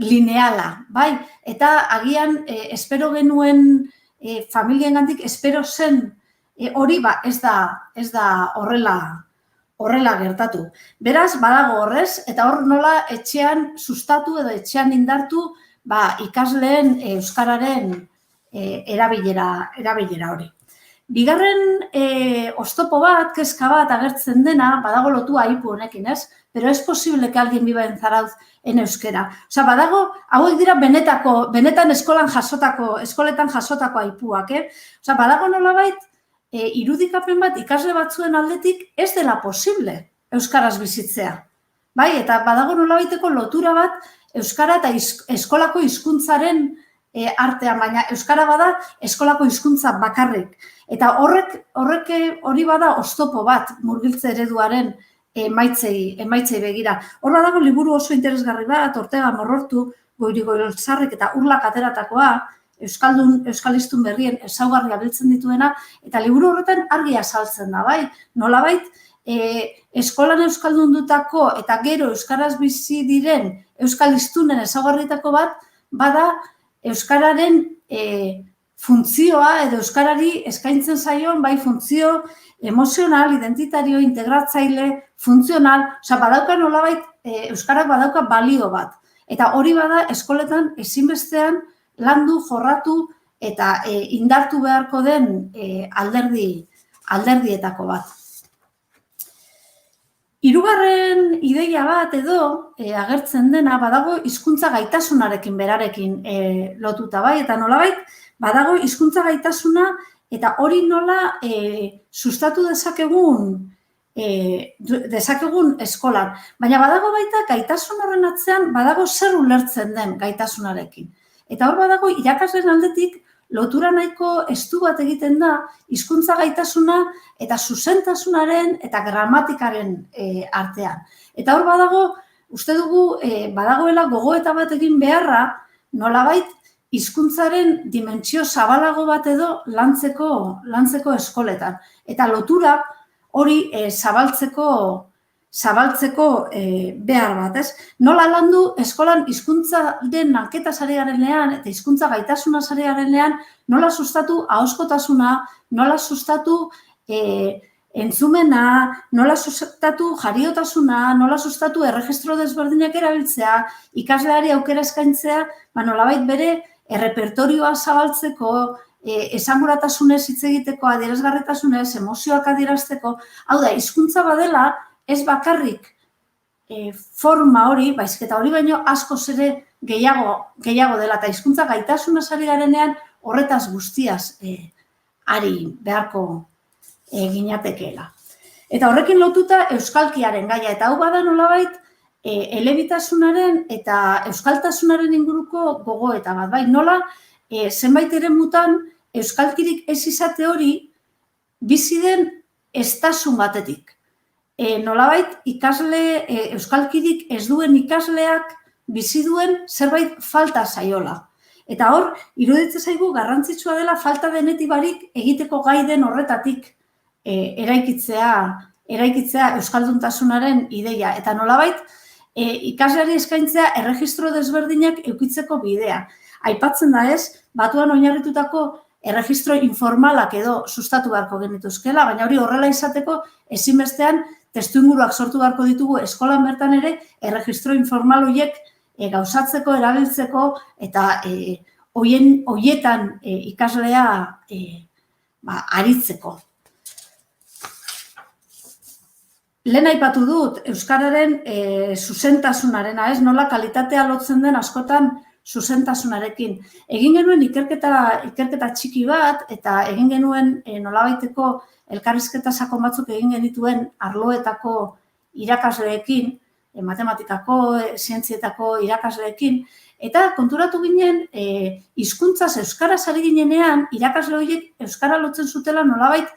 lineala, bai? Eta agian espero genuen familiengandik espero zen hori ez da horrela gertatu. Beraz, badago horrez, eta hor nola etxean sustatu edo etxean indartu ikasleen euskararen erabilera hori. Bigarren oztopo bat, kezka bat agertzen dena, badago lotua aipu honekin, ez? Pero es posible que alguien viva en Zarautz en euskera. Osea, badago, hauek dira benetan eskoletan jasotako aipuak, Osea, badago nolabait, irudikapen bat ikasle batzuen aldetik ez dela posible euskaraz bizitzea. Bai, eta badago nolabaiteko lotura bat euskara eta eskolako hizkuntzaren artean, baina euskara bada eskolako hizkuntza bakarrik. Eta hori bada oztopo bat murgiltze ereduaren emaitzei begira. Hor badago liburu oso interesgarri bat, Ortega Morrortu, Goirigoizarrek eta Urlak ateratakoa, euskaliztun berrien ezaugarria biltzen dituena, eta liburu horretan argi azaltzen da, bai? Nolabait, eskolan euskaldundutako eta gero euskaraz bizi diren euskaliztunen ezaugarrietako bat, bada euskararen funtzioa edo euskarari eskaintzen zaion, bai funtzio emozional, identitario, integratzaile, funtzional, badauka nolabait, euskarak badauka balio bat. Eta hori bada eskoletan ezinbestean landu, jorratu eta indartu beharko den alderdietako bat. Hirugarren ideia bat edo agertzen dena badago hizkuntza gaitasunarekin berarekin lotuta, bai, eta nolabait badago hizkuntza gaitasuna eta hori nola sustatu dezakegun eskolan. Baina badago baita gaitasun horren atzean badago zer ulertzen den gaitasunarekin. Eta hor badago irakasleen aldetik lotura nahiko estu bat egiten da hizkuntza gaitasuna eta zuzentasunaren eta gramatikaren artean. Eta hor badago, uste dugu, badagoela gogoeta bat egin beharra nolabait hizkuntzaren dimentsio zabalago bat edo lantzeko eskoletan. Eta lotura hori zabaltzeko behar bat, ez? Nola landu eskolan hizkuntzaren lanketa sari garenean eta hizkuntza gaitasuna sari garenean, nola sustatu ahozkotasuna, nola sustatu entzumena, nola sustatu jariotasuna, nola sustatu erregistro desberdinak erabiltzea, ikasleari aukera eskaintzea, nolabait bere errepertorioa zabaltzeko, esanguratasunez hitz egiteko, adierazgarritasunez, emozioak adierazteko, hau da, hizkuntza badela, ez bakarrik forma hori, baizik eta hori baino askoz ere gehiago dela, eta hizkuntza gaitasuna sari garenean horretaz guztiaz ari beharko ginatekeela. Eta horrekin lotuta euskalkiaren gaia, eta hau bada nolabait elebitasunaren eta euskaltasunaren inguruko gogoeta bat, bai, nola zenbait eremutan euskalkirik ez izate hori bizi den estasun batetik. Nolabait euskalkirik ez duen ikasleak bizi duen zerbait falta zaiola. Eta hor, iruditzen zaigu garrantzitsua dela falta denetik barik egiteko gai den horretatik eraikitzea euskalduntasunaren ideia. Eta nolabait, ikasleari eskaintzea erregistro desberdinak edukitzeko bidea. Aipatzen da ez, batuan oinarritutako erregistro informalak edo sustatu beharko genituzkela, baina hori horrela izateko ezinbestean testuinguruak sortu beharko ditugu eskolan bertan ere erregistro informal horiek gauzatzeko, erabiltzeko eta horietan ikaslea aritzeko. Lehen aipatu dut euskararen zuzentasunarena, ez nola kalitatea lotzen den askotan zuzentasunarekin. Egin genuen ikerketa txiki bat eta egin genuen nolabaiteko elkarrizketa sakon batzuk egin genituen arloetako irakasleekin, matematikako, zientzietako irakasleekin, eta konturatu ginen hizkuntzaz euskaraz ari ginenean irakasle horiek euskara lotzen zutela nolabait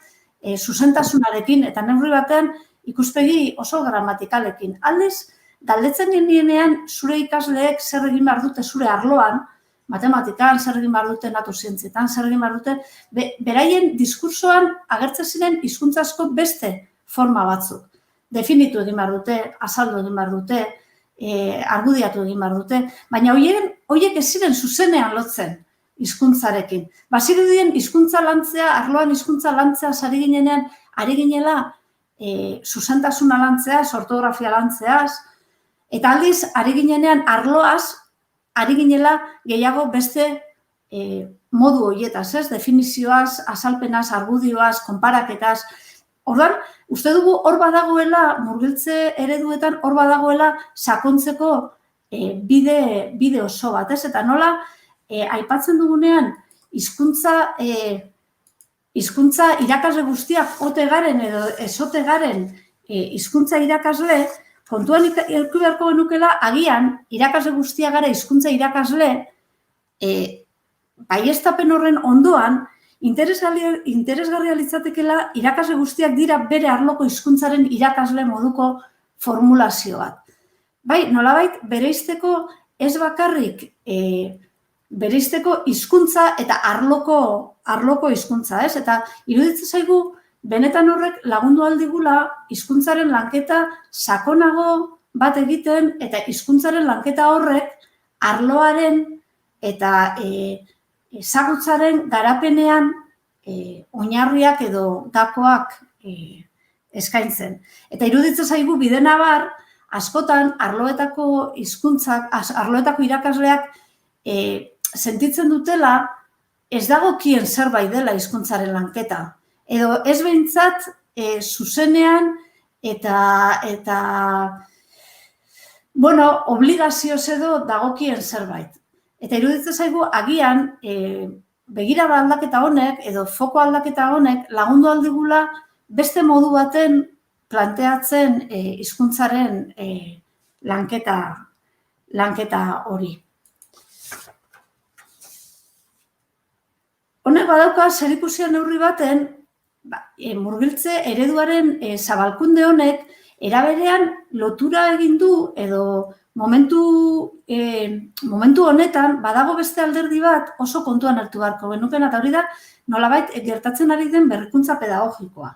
zuzentasunarekin eta neurri batean ikuspegi oso gramatikalekin. Aldez, galdetzen genienean zure ikasleek zer egin behar dute zure arloan, matematikan, zer egin behar dute naturzientzietan, zer egin behar dute, beraien diskursoan agertzen ziren hizkuntzazko beste forma batzuk. Definitu egin behar dute, azaldu egin behar dute, argudiatu egin behar dute, baina horiek ez ziren zuzenean lotzen hizkuntzarekin. Bazirudien hizkuntza lantzea, arloan hizkuntza lantzea sari ginenean, ari ginela zuzentasuna lantzeaz, ortografia lantzeaz, eta aldiz, ari ginenean arloaz, ari ginela gehiago beste modu horietaz, ez? Definizioaz, azalpenaz, argudioaz, konparaketaz. Orduan, uste dugu hor badagoela, murgiltze ereduetan, hor badagoela sakontzeko bide oso bat, ez? Eta nola, aipatzen dugunean, hizkuntza irakasle guztiak ote garen edo ez ote garen hizkuntza irakasle, kontuan eduki beharko genukela, agian, irakasle guztia gara hizkuntza irakasle, baieztapen horren ondoan, interesgarria litzatekeela irakasle guztiak dira bere arloko hizkuntzaren irakasle moduko formulazio bat. Bai, nolabait, bereizteko ez bakarrik bereizteko hizkuntza eta arloko hizkuntza, ez? Eta iruditzen zaigu benetan horrek lagundu aldigula hizkuntzaren lanketa sakonago bat egiten eta hizkuntzaren lanketa horrek arloaren eta ezagutzaren garapenean oinarriak edo gakoak eskaintzen. Eta iruditzen zaigu bidenabar askotan arloetako hizkuntzak, arloetako irakasleak sentitzen dutela ez dagokien zerbait dela hizkuntzaren lanketa. Edo ez behintzat zuzenean eta obligazioz edo dagokien zerbait. Eta iruditzen zaigu agian begirada aldaketa honek edo foko aldaketa honek lagundu aldigula beste modu baten planteatzen hizkuntzaren lanketa hori. Honek badauka zerikusia neurri baten, murgiltze ereduaren zabalkunde honek eraberean lotura egin du edo momentu honetan badago beste alderdi bat oso kontuan hartu beharko genukena, eta hori da nolabait gertatzen ari den berrikuntza pedagogikoa.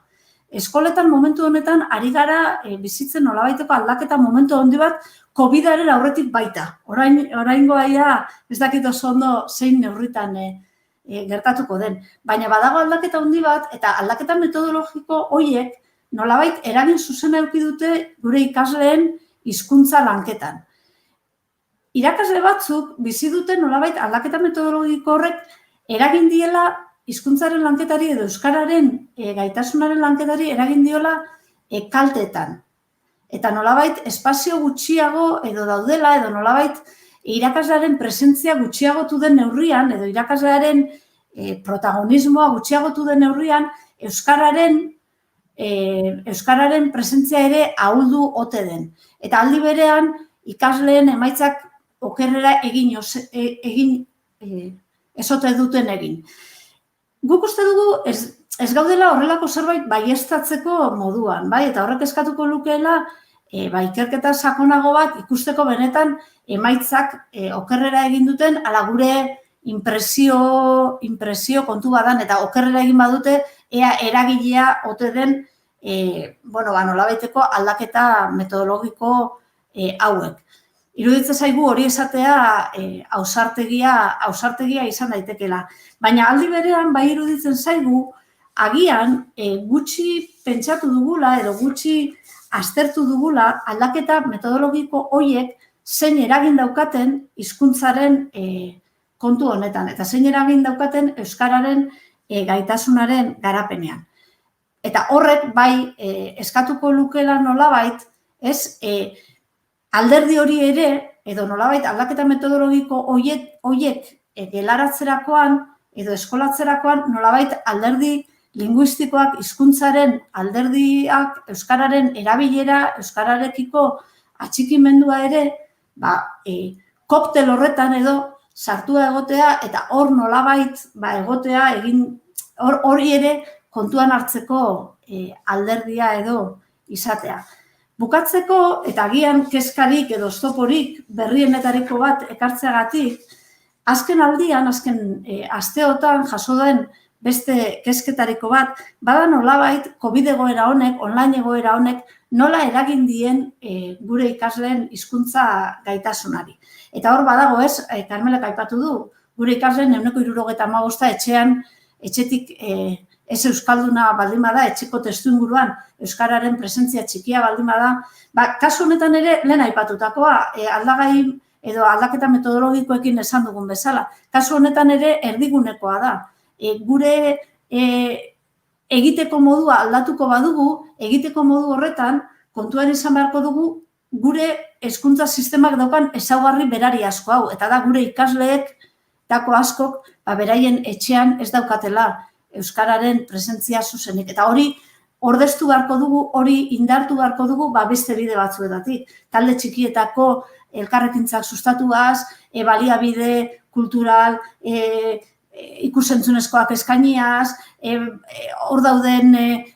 Eskoletan momentu honetan ari gara bizitzen nolabaiteko aldaketa momentu handi bat COVID-aren aurretik baita. Oraingoa ez dakit oso ondo zein neurritan gertatuko den. Baina badago aldaketa handi bat eta aldaketa metodologiko horiek nolabait eragin zuzena eduki dute gure ikasleen hizkuntza lanketan. Irakasle batzuk bizi dute nolabait aldaketa metodologiko horrek eragin diela hizkuntzaren lanketari edo euskararen gaitasunaren lanketari eragin diola kaltetan. Eta nolabait espazio gutxiago edo daudela edo nolabait irakaslearen presentzia gutxiagotu den neurrian edo irakaslearen protagonismoa gutxiagotu den neurrian euskararen presentzia ere ahuldu ote den. Eta aldi berean ikasleen emaitzak okerrera egin ezote duten egin. Guk uste dugu ez gaudela horrelako zerbait baieztatzeko moduan, bai? Eta horrek eskatuko lukeela ikerketa sakonago bat ikusteko benetan emaitzak okerrera egin duten ala gure impresio kontu badan eta okerrera egin badute ea eragilea ote den nolabaiteko aldaketa metodologiko hauek. Iruditzen zaigu hori esatea ausartegia izan daitekeela. Baina aldi berean bai iruditzen zaigu agian gutxi pentsatu dugula edo gutxi aztertu dugula aldaketa metodologiko horiek zein eragin daukaten hizkuntzaren kontu honetan eta zein eragin daukaten euskararen gaitasunaren garapenean. Eta horrek bai eskatuko lukeela nolabait, ez alderdi hori ere edo nolabait aldaketa metodologiko horiek gelaratzerakoan edo eskolatzerakoan nolabait alderdi linguistikoak, hizkuntzaren alderdiak, euskararen erabilera, euskararekiko atxikimendua ere, koktel horretan edo sartua egotea eta hor nolabait egotea hori ere kontuan hartzeko alderdia edo izatea. Bukatzeko eta agian kezkarik edo oztoporik berrienetariko bat ekartzeagatik, azken asteotan jaso den beste kezketariko bat, bada nolabait COVID egoera honek, online egoera honek, nola eragin dien gure ikasleen hizkuntza gaitasunari. Eta hor badago ez, Karmelek aipatu du, gure ikasleen 75% etxetik ez euskalduna baldin bada, etxeko testuinguruan euskararen presentzia txikia baldin bada, kasu honetan ere lehen aipatutakoa, aldagai edo aldaketa metodologikoekin esan dugun bezala, kasu honetan ere erdigunekoa da. Gure egiteko modua aldatuko badugu, egiteko modu horretan kontuan izan beharko dugu gure hezkuntza sistemak daukan ezaugarri berari asko hau, eta da gure ikasleek dako askok beraien etxean ez daukatela euskararen presentzia zuzenik. Eta hori ordeztu beharko dugu, hori indartu beharko dugu, beste bide batzuetatik. Talde txikietako elkarrekintzak sustatuaz, baliabide kultural, ikusentzunezkoak eskainiaz, hor dauden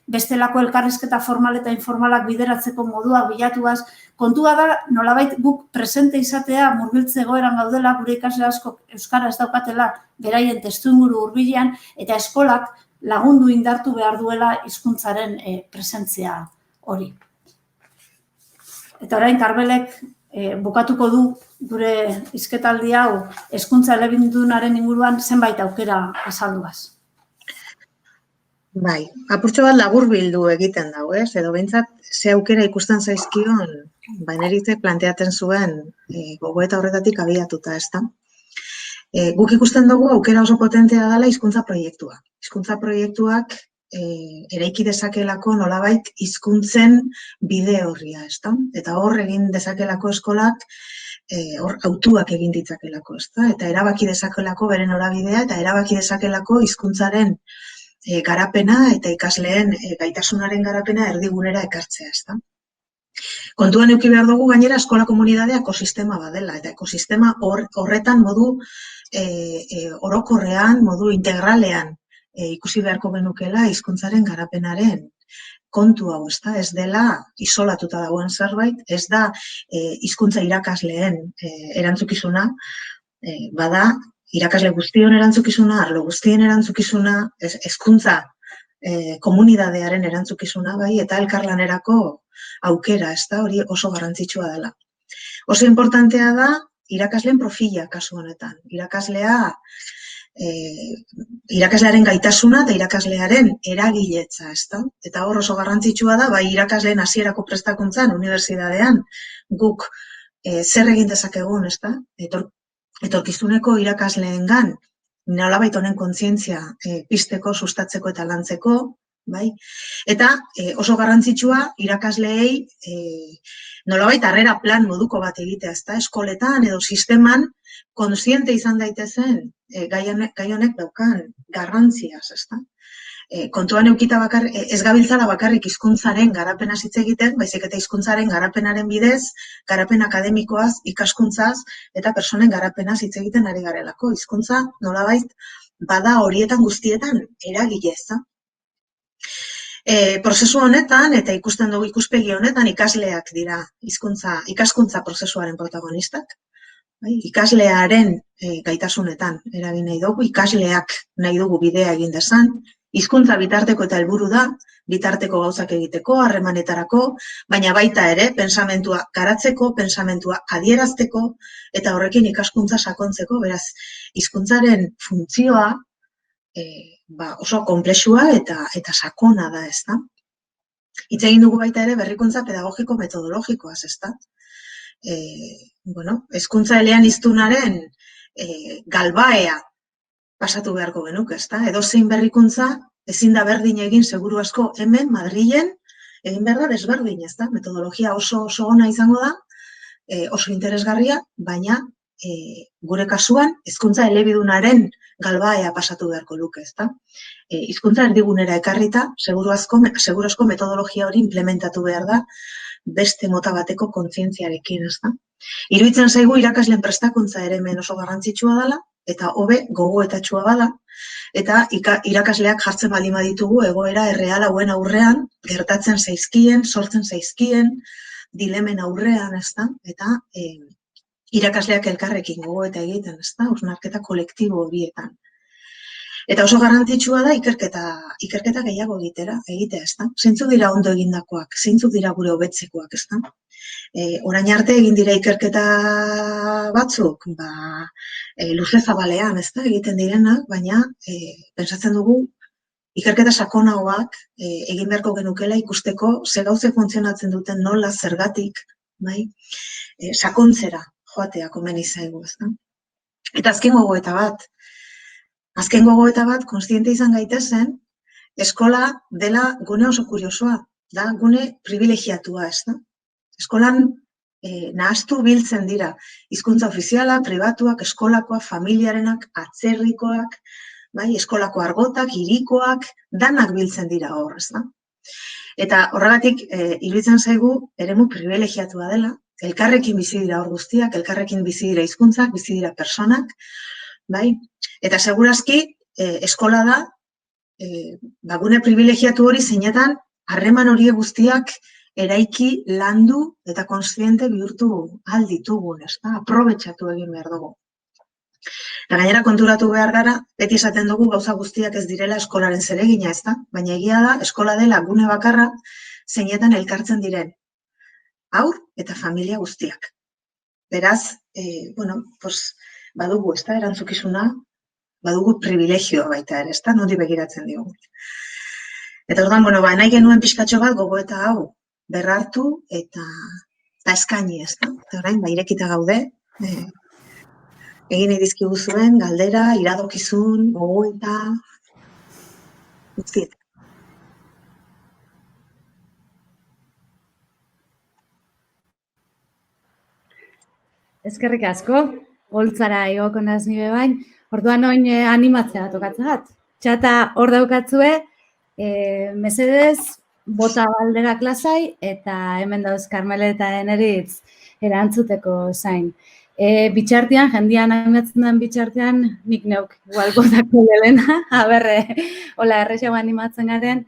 bestelako elkarrizketa formal eta informalak bideratzeko moduak bilatuaz. Kontua da, nolabait guk presente izatea, murgiltze egoeran gaudela, gure ikasle asko euskara ez daukatela beraien testuinguru hurbilean, eta eskolak lagundu indartu behar duela hizkuntzaren presentzia hori. Eta orain Karbelek bukatuko du gure hizketaldi hau hezkuntza elebidunaren inguruan zenbait aukera azalduaz. Bai, apurtxo bat laburbildu egiten dago, edo behintzat ze aukera ikusten zaizkion, baineritzek planteatzen zuen gogoeta horretatik abiatuta, ezta? Guk ikusten dugu aukera oso potentea dela hizkuntza proiektua. Hizkuntza proiektuak eraiki dezakelako nolabait hizkuntzen bide horria, ezta? Eta hor egin dezakelako eskolak hor autuak egin ditzakelako, ezta? Eta erabaki dezakelako beren norabidea eta erabaki dezakelako hizkuntzaren garapena eta ikasleen gaitasunaren garapena erdigunera ekartzea, ezta? Kontuan eduki behar dugu gainera eskola komunitatea ekosistema badela, eta ekosistema horretan modu orokorrean, modu integralean ikusi beharko genukela hizkuntzaren garapenaren kontu hau, ezta? Ez dela isolatuta dagoen zerbait, ez da hizkuntza irakasleen erantzukizuna, bada irakasle guztion erantzukizuna, arlo guztien erantzukizuna, hezkuntza komunitatearen erantzukizuna, bai, eta elkarlanerako aukera, ezta? Hori oso garrantzitsua dela. Oso importantea da irakasleen profila kasu honetan. Irakaslearen gaitasuna eta irakaslearen eragiletza, ezta? Eta hor oso garrantzitsua da, bai irakasleen hasierako prestakuntzan, unibertsitatean, guk zer egin dezakegun, ezta? Etorkizuneko irakasleengan nolabait honen kontzientzia pizteko, sustatzeko eta lantzeko, bai? Eta oso garrantzitsua irakasleei nolabait harrera plan moduko bat egitea, ezta? Eskoletan edo sisteman kontziente izan daitezen gai honek daukan garrantziaz, ezta? Kontuan edukita ez gabiltzala bakarrik hizkuntzaren garapenaz hitz egiten, baizik eta hizkuntzaren garapenaren bidez, garapen akademikoaz, ikaskuntzaz eta personen garapenaz hitz egiten ari garelako. Hizkuntza nolabait bada horietan guztietan eragile, ezta? Prozesu honetan eta ikusten dugu ikuspegi honetan ikasleak dira ikaskuntza prozesuaren protagonistak. Ikaslearen gaitasunetan eragin nahi dugu, ikasleak nahi dugu bidea egin dezan, hizkuntza bitarteko eta helburu da, bitarteko gauzak egiteko, harremanetarako, baina baita ere, pensamentua garatzeko, pensamentua adierazteko, eta horrekin ikaskuntza sakontzeko, beraz, hizkuntzaren funtzioa oso konplexua eta sakona da, ezta? Hitz egin dugu baita ere berrikuntza pedagogiko metodologikoaz, ezta? Hezkuntza eleaniztunaren galbaea pasatu beharko genuke, ezta? Edozein berrikuntza ezin da berdin egin seguru asko hemen Madrilen egin behar da desberdin, ezta? Metodologia oso ona izango da, oso interesgarria, baina gure kasuan hezkuntza elebidunaren galbaea pasatu beharko luke, ezta? Hizkuntza erdigunera ekarrita, seguru asko metodologia hori implementatu behar da beste mota bateko kontzientziarekin, ezta? Iruditzen zaigu irakasleen prestakuntza ere hemen oso garrantzitsua dela, eta hobe gogoetatsua bada, eta irakasleak jartzen baldin baditugu egoera erreal hauen aurrean, gertatzen zaizkien, sortzen zaizkien, dilemen aurrean, ezta? Eta irakasleak elkarrekin gogoeta egiten, ezta? Hausnarketa kolektibo horietan. Eta oso garrantzitsua da ikerketa gehiago egitea, ezta? Zeintzuk dira ondo egindakoak, zeintzuk dira gure hobetzekoak, ezta? Orain arte egin dira ikerketa batzuk, luze zabalean, ezta, egiten direnak, baina pentsatzen dugu ikerketa sakonagoak egin beharko genukela ikusteko ze gauze funtzionatzen duten nola, zergatik, bai, sakontzera joatea komeni zaigu, ezta. Eta azken gogoeta bat, kontziente izan gaitezen, eskola dela gune oso kuriosoa, da gune privilegiatua, ezta. Eskolan nahastu biltzen dira hizkuntza ofiziala, pribatuak, eskolakoak, familiarenak, atzerrikoak, bai, eskolako argotak, hirikoak, danak biltzen dira hor, ezta? Eta horregatik, iruditzen zaigu, eremu privilegiatua dela, elkarrekin bizi dira hor guztiak, elkarrekin bizi dira hizkuntzak, bizi dira personak, bai? Eta segurazki, eskola da, gune privilegiatu hori zeinetan, harreman horiek guztiak eraiki, landu eta kontziente bihurtu ahal ditugun, ezta? Aprobetxatu egin behar dugu. Gainera konturatu behar gara, beti esaten dugu gauza guztiak ez direla eskolaren zeregina, ezta? Baina egia da, eskola dela gune bakarra zeinetan elkartzen diren haur eta familia guztiak. Beraz, badugu, ezta, erantzukizuna, badugu privilegioa baita ere, ezta, nori begiratzen diogu. Eta orduan, nahi genuen pixkatxo bat gogoeta hau berrartu eta eskaini, ezta. Eta orain, irekita gaude, egin edizkigu zuen, galdera, iradokizun, gogoeta, guztiet. Eskerrik asko, holtzara igoko naz nire bain. Orduan oin animatzea tokatzegat. Txata hor daukatzue, mesedez, bota balderak lasai, eta hemen dauz Karmele eta Eneritz erantzuteko zain. Bitxartean, jendian animatzen den bitxartean, nik neuk igual botako delena, hola errexago animatzen garen.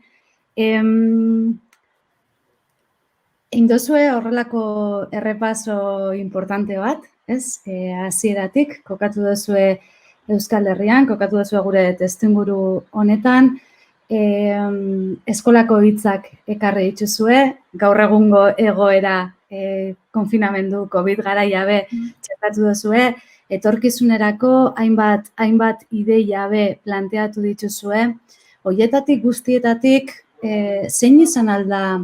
Indozue horrelako errepaso importante bat, ez? Hasieratik, kokatu duzue Euskal Herrian, kokatu duzue gure testuinguru honetan, eskolako hitzak ekarri dituzue, gaur egungo egoera konfinamendu COVID garaia be txertatu duzue, etorkizunerako hainbat ideia be planteatu dituzue, horietatik guztietatik zein izan alda,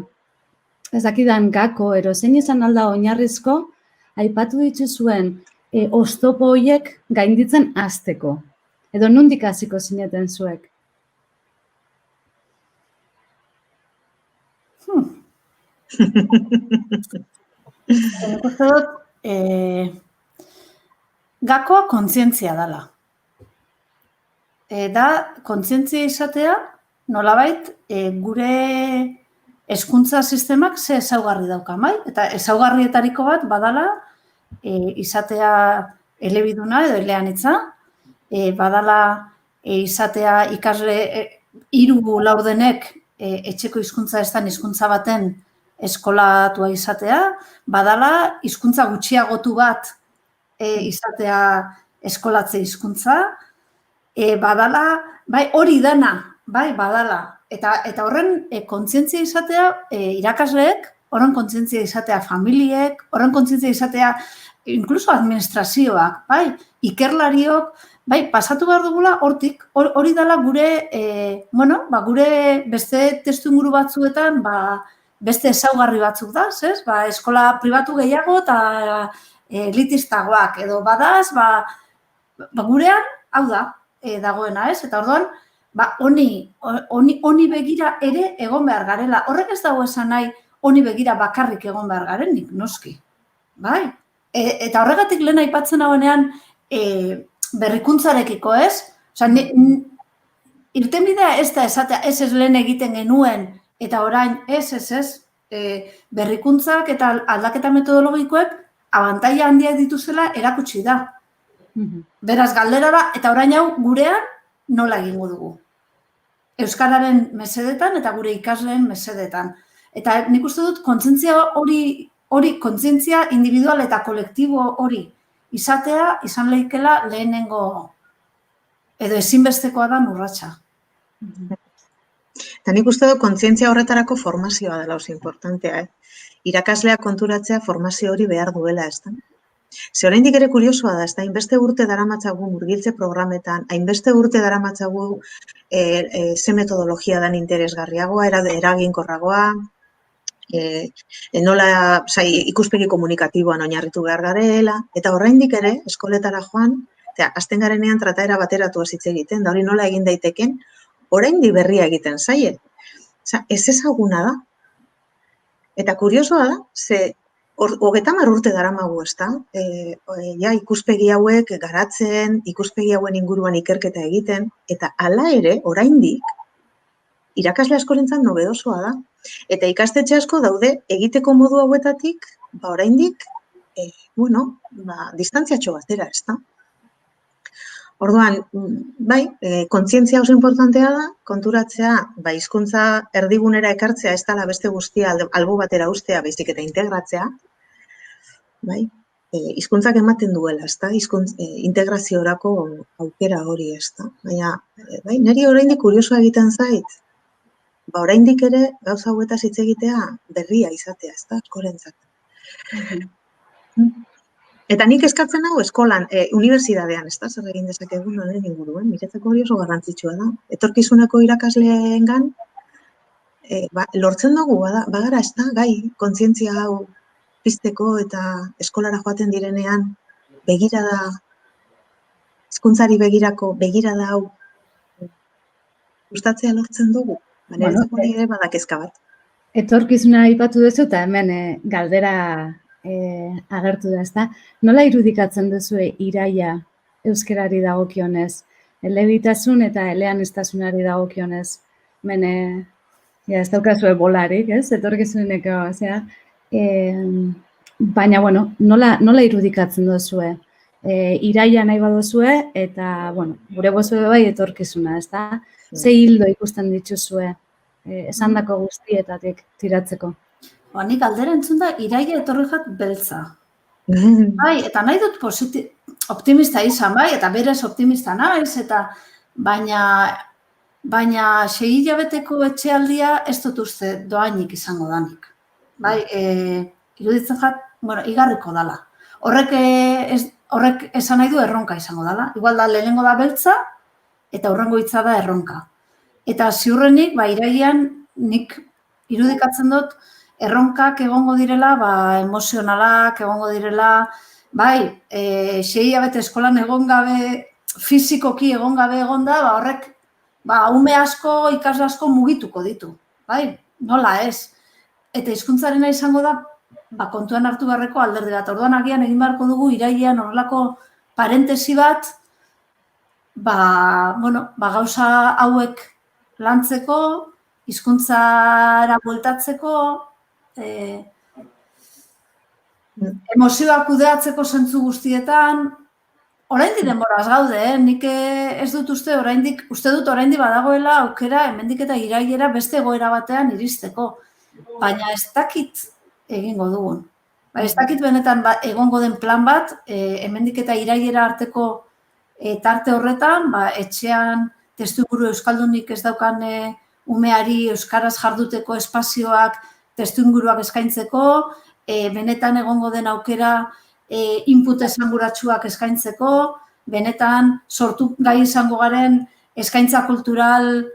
ez dakidan gako, ero zein izan alda oinarrizko, aipatu dituzuen oztopo horiek gainditzen hasteko. Edo nondik hasiko zineten zuek? Uste dut, gakoa kontzientzia dela. Da, kontzientzia izatea, nolabait, gure hezkuntza sistemak ze ezaugarri dauka, bai? Eta ezaugarrietariko bat badala izatea elebiduna edo eleanitza, badala izatea ikasle 3 laurdenek etxeko hizkuntza ez den hizkuntza baten eskolatua izatea, badala hizkuntza gutxiagotu bat izatea eskolatze hizkuntza, badala, bai, hori dana, bai, badala. Eta horren kontzientzia izatea irakasleek, horren kontzientzia izatea familiek, horren kontzientzia izatea inkluso administrazioak, bai, ikerlariok, bai, pasatu behar dugula hortik, hori dela gure, gure beste testuinguru batzuetan, beste ezaugarri batzuk da, ez? Eskola pribatu gehiago eta elitistagoak, edo badaz, gurean, hau da, dagoena, ez? Eta orduan, honi begira ere egon behar garela. Horrek ez dago esan nahi, honi begira bakarrik egon behar garenik, noski. Bai? Eta horregatik lehen aipatzen hauenean berrikuntzarekiko, ez? Osa, irtenbidea ez da esatea, ez lehen egiten genuen, eta orain ez, berrikuntzak eta aldaketa metodologikoek abantaila handiak dituzela erakutsi da. Beraz, galdera da, eta orain hau gurean nola egingo dugu. Euskararen mesedetan eta gure ikasleen mesedetan. Eta nik uste dut, kontzientzia kontzientzia individual eta kolektibo hori izatea, izan lehikela lehenengo edo ezinbestekoa da urratsa. Eta nik uste dut kontzientzia horretarako formazioa dela oso importantea. Irakasleak konturatzea formazio hori behar duela, ez da? Ze oraindik ere kuriosoa da, ez da, hainbeste urte daramatzagu murgiltze programetan, hainbeste urte daramatzagu ze metodologia dan interesgarriagoa, eraginkorragoa, ikuspegi komunikatiboan oinarritu behar garela, eta oraindik ere, eskoletara joan, hasten garenean trataera bateratu hitz egiten, da hori nola egin daiteken, oraindik berria egiten zaie. Ez ezaguna da. Eta kuriosoa da, ze 30 urte daramagu, ez da? Ikuspegi hauek garatzen, ikuspegi hauen inguruan ikerketa egiten, eta hala ere, oraindik, irakasle askorentzat nobedosoa da. Eta ikastetxe asko daude egiteko modu hauetatik, oraindik, distantziatxo batera, ez da? Orduan, bai, kontzientzia oso importantea da, konturatzea, hizkuntza erdigunera ekartzea ez dela beste guztia albo batera ustea, baizik eta integratzea, bai, hizkuntzak ematen duela, ez da, integraziorako aukera hori, ez da. Baina, bai, niri oraindik kuriosoa egiten zait, oraindik ere gauza hauetaz hitz egitea berria izatea, ez da, askorentzat. Eta nik eskatzen hau eskolan, unibertsitatean, ez da, zer egin dezakegun honen inguruen, niretzako hori oso garrantzitsua da. Etorkizuneko irakasleengan lortzen dugu, bagara, ez da, gai, kontzientzia hau pizteko eta eskolara joaten direnean begirada, hizkuntzari begirada hau gustatzea lortzen dugu. Niretzako ere badakezka bat. Etorkizuna aipatu duzu eta hemen galdera agertu da, ezta? Nola irudikatzen duzu iraia euskarari dagokionez? Elebitasun eta eleaniztasunari dagokionez? Hemen, ez daukazu bolarik, ez? Etorkizuneko, osea. Baina, bueno, nola irudikatzen duzue? Iraia nahi baduzue eta, bueno, gure bozue bai etorkizuna, ezta? Ze hildo ikusten dituzue esandako guztietatik tiratzeko? Nik aldera entzun da, iraia etorri jat beltza. Bai, eta nahi dut optimista izan, bai, eta berez optimista naiz, eta baina 6 hilabeteko etxealdia ez dut uste doainik izango danik. Bai, iruditzen jat, igarriko dala. Horrek esan nahi du erronka izango dala. Igual da, lehenengo da beltza, eta hurrengo hitza da erronka. Eta ziurrenik, iraian, nik irudikatzen dut, erronkak egongo direla, emozionalak egongo direla, bai, 6 hilabete eskolan egon gabe, fizikoki egon gabe egon da, horrek, ume asko, ikasle asko mugituko ditu, bai, nola ez. Eta hizkuntzarena izango da, kontuan hartu beharreko alderdi bat. Orduan agian egin beharko dugu irailean horrelako parentesi bat, gauza hauek lantzeko, hizkuntzara bueltatzeko, emozioak kudeatzeko zentzu guztietan, oraindik denboraz gaude, nik ez dut uste dut oraindik badagoela aukera hemendik eta irailera beste egoera batean iristeko, baina ez dakit egingo dugun. Ez dakit benetan egongo den plan bat, hemendik eta irailera arteko tarte horretan, etxean testuinguru euskaldunik ez daukan umeari euskaraz jarduteko espazioak, testuinguruak eskaintzeko, benetan egongo den aukera input esanguratsuak eskaintzeko, benetan sortu gai izango garen eskaintza kultural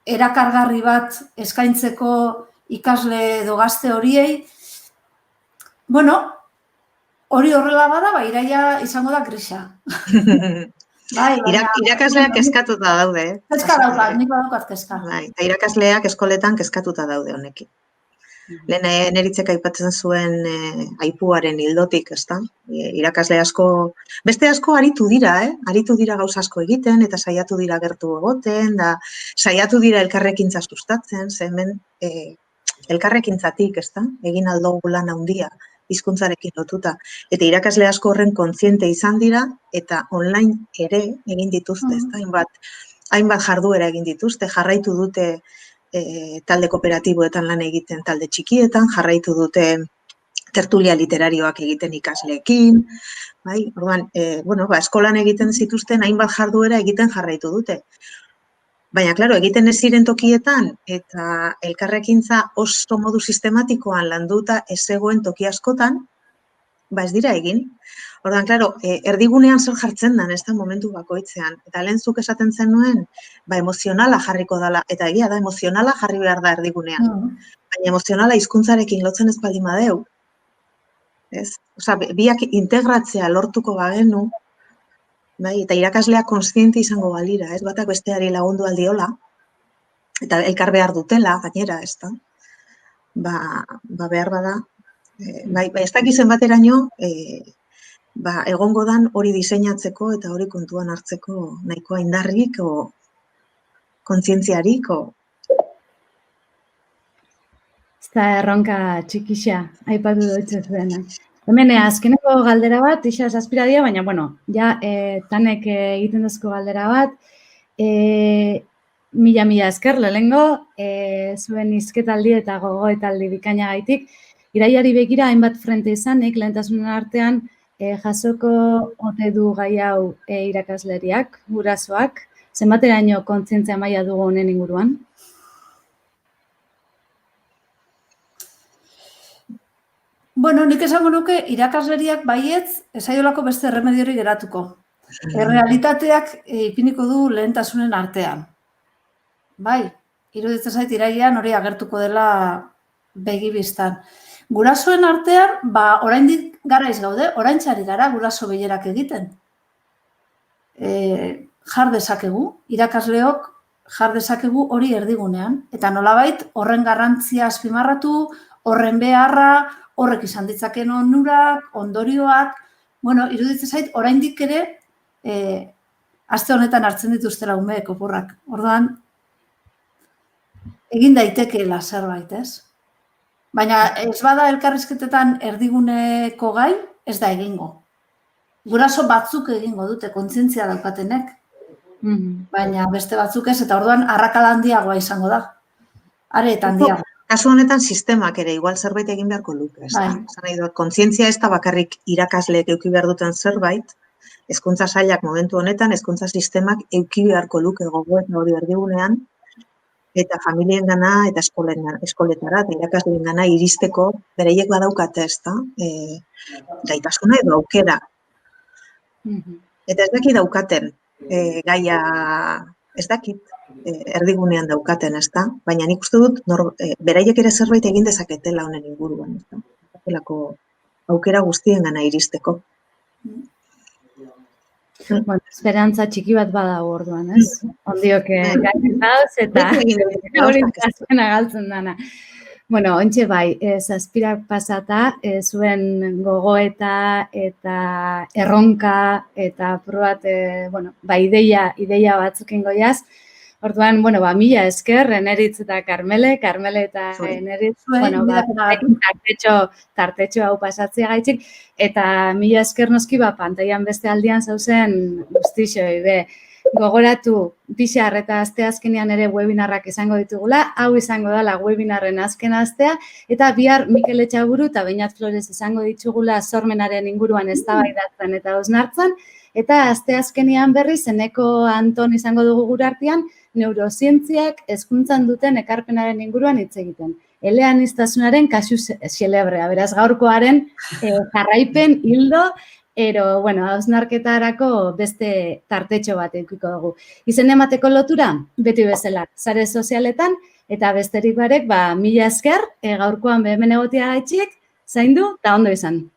erakargarri bat eskaintzeko ikasle edo gazte horiei. Bueno, hori horrela bada, iraia izango da grisa. Irakasleak kezkatuta daude. Kezka daukat, nik badaukat kezka. Eta irakasleak eskoletan kezkatuta daude honekin. Lehen Neritzek aipatzen zuen aipuaren hildotik, ezta? Irakasle asko, beste asko aritu dira, aritu dira gauza asko egiten, eta saiatu dira gertu egoten, da saiatu dira elkarrekintza sustatzen, hemen elkarrekintzatik, ezta? Egin aldugu lan handia hizkuntzarekin lotuta. Eta irakasle asko horren kontziente izan dira, eta online ere egin dituzte, ezta? Hainbat jarduera egin dituzte, jarraitu dute talde kooperatiboetan lan egiten talde txikietan, jarraitu dute tertulia literarioak egiten ikasleekin, bai? Orduan, eskolan egiten zituzten hainbat jarduera egiten jarraitu dute. Baina, klaro, egiten ez ziren tokietan eta elkarrekintza oso modu sistematikoan landuta ez zegoen toki askotan, ez dira egin. Orduan, klaro, erdigunean zer jartzen den, ez da momentu bakoitzean. Eta lehen zuk esaten zenuen, emozionala jarriko dela, eta egia da, emozionala jarri behar da erdigunean. Baina emozionala hizkuntzarekin lotzen ez baldin badeu. Biak integratzea lortuko bagenu, eta irakasleak kontziente izango balira, batak besteari lagundu aldiola, eta elkar behar dutela, gainera, ez da. Behar bada, ez dakizen bateraino, egongo dan hori diseinatzeko eta hori kontuan hartzeko nahikoa indarrik, kontzientziarik, Eta erronka txikixa, aipatu dutze zuena. Hemen, azkeneko galdera bat, isa zazpiradia, baina, bueno, ja, tanek egiten duzko galdera bat, mila esker, lehengo, zuen izketaldi eta gogoetaldi bikainagaitik, iraiari begira hainbat frente izanik, lehentasunen artean, jasoko ote du gai hau irakasleriak, gurasoak, zenbateraino kontzientzia maila dugu honen inguruan? Bueno, nik esango nuke irakasleriak baietz, esaiolako beste erremediori geratuko. Errealitateak ipiniko du lehentasunen artean. Bai, iruditzen zait irailean hori agertuko dela begibistan. Gurasoen artean, oraindik garaiz gaude, oraintxari gara guraso bilerak egiten. Jar dezakegu, irakasleok jar dezakegu hori erdigunean. Eta nolabait horren garrantzia azpimarratu, horren beharra, horrek izan ditzaken onurak, ondorioak, bueno, iruditzen zait, oraindik ere, aste honetan hartzen dituztela umeek oporrak. Orduan, egin daitekeela zerbait, ez? Baina ez bada elkarrizketetan erdiguneko gai, ez da egingo. Guraso batzuk egingo dute, kontzientzia daukatenek. Baina beste batzuk ez, eta orduan arrakala handiagoa izango da. Are eta handiagoa. Kasu honetan sistemak ere igual zerbait egin beharko luke, ez da? Kontzientzia ez da bakarrik irakasleek eduki behar duten zerbait, hezkuntza sailak momentu honetan, hezkuntza sistemak eduki beharko luke gogoeta hori erdigunean, eta familiengana eta eskoletara, eta irakasleengana iristeko bereiek badaukate, ez da? Gaitasuna edo aukera. Eta ez dakit daukaten gaia, ez dakit erdigunean daukaten, ez da? Baina nik uste dut, beraiek ere zerbait egin dezaketela honen inguruan, ez da? Zelako aukera guztiengana iristeko. Bueno, esperantza txiki bat badago orduan, ez? Ondiok gaitzen dauz eta hori azkena galtzen dana. Bueno, ontxe bai, zazpirak pasata, zuen gogoeta eta erronka eta probat, bueno, ideia batzuk ingoiaz. Orduan, bueno, mila esker, Eneritz eta Karmele eta Eneritz, bueno, tartetxo hau pasatzea gaitxik, eta mila esker noski, pantailan beste aldian zauzen guztixoi, gogoratu, pixar eta asteazkenean ere webinarrak izango ditugula, hau izango dela webinarren azken astea, eta bihar Mikel Etxaburu eta Beñat Flores izango ditugula sormenaren inguruan eztabaidatzen eta hausnartzen, eta asteazkenean berriz Eneko Anton izango dugu gure artean, neurozientziak hezkuntzan duten ekarpenaren inguruan hitz egiten. Eleaniztasunaren kasu xelebrea, beraz gaurkoaren jarraipen hildo, bueno, hausnarketarako beste tartetxo bat edukiko dugu. Izen emateko lotura, beti bezala, sare sozialetan, eta besterik barek, mila esker, gaurkoan hemen egotea gaitxiek, zaindu, eta ondo izan.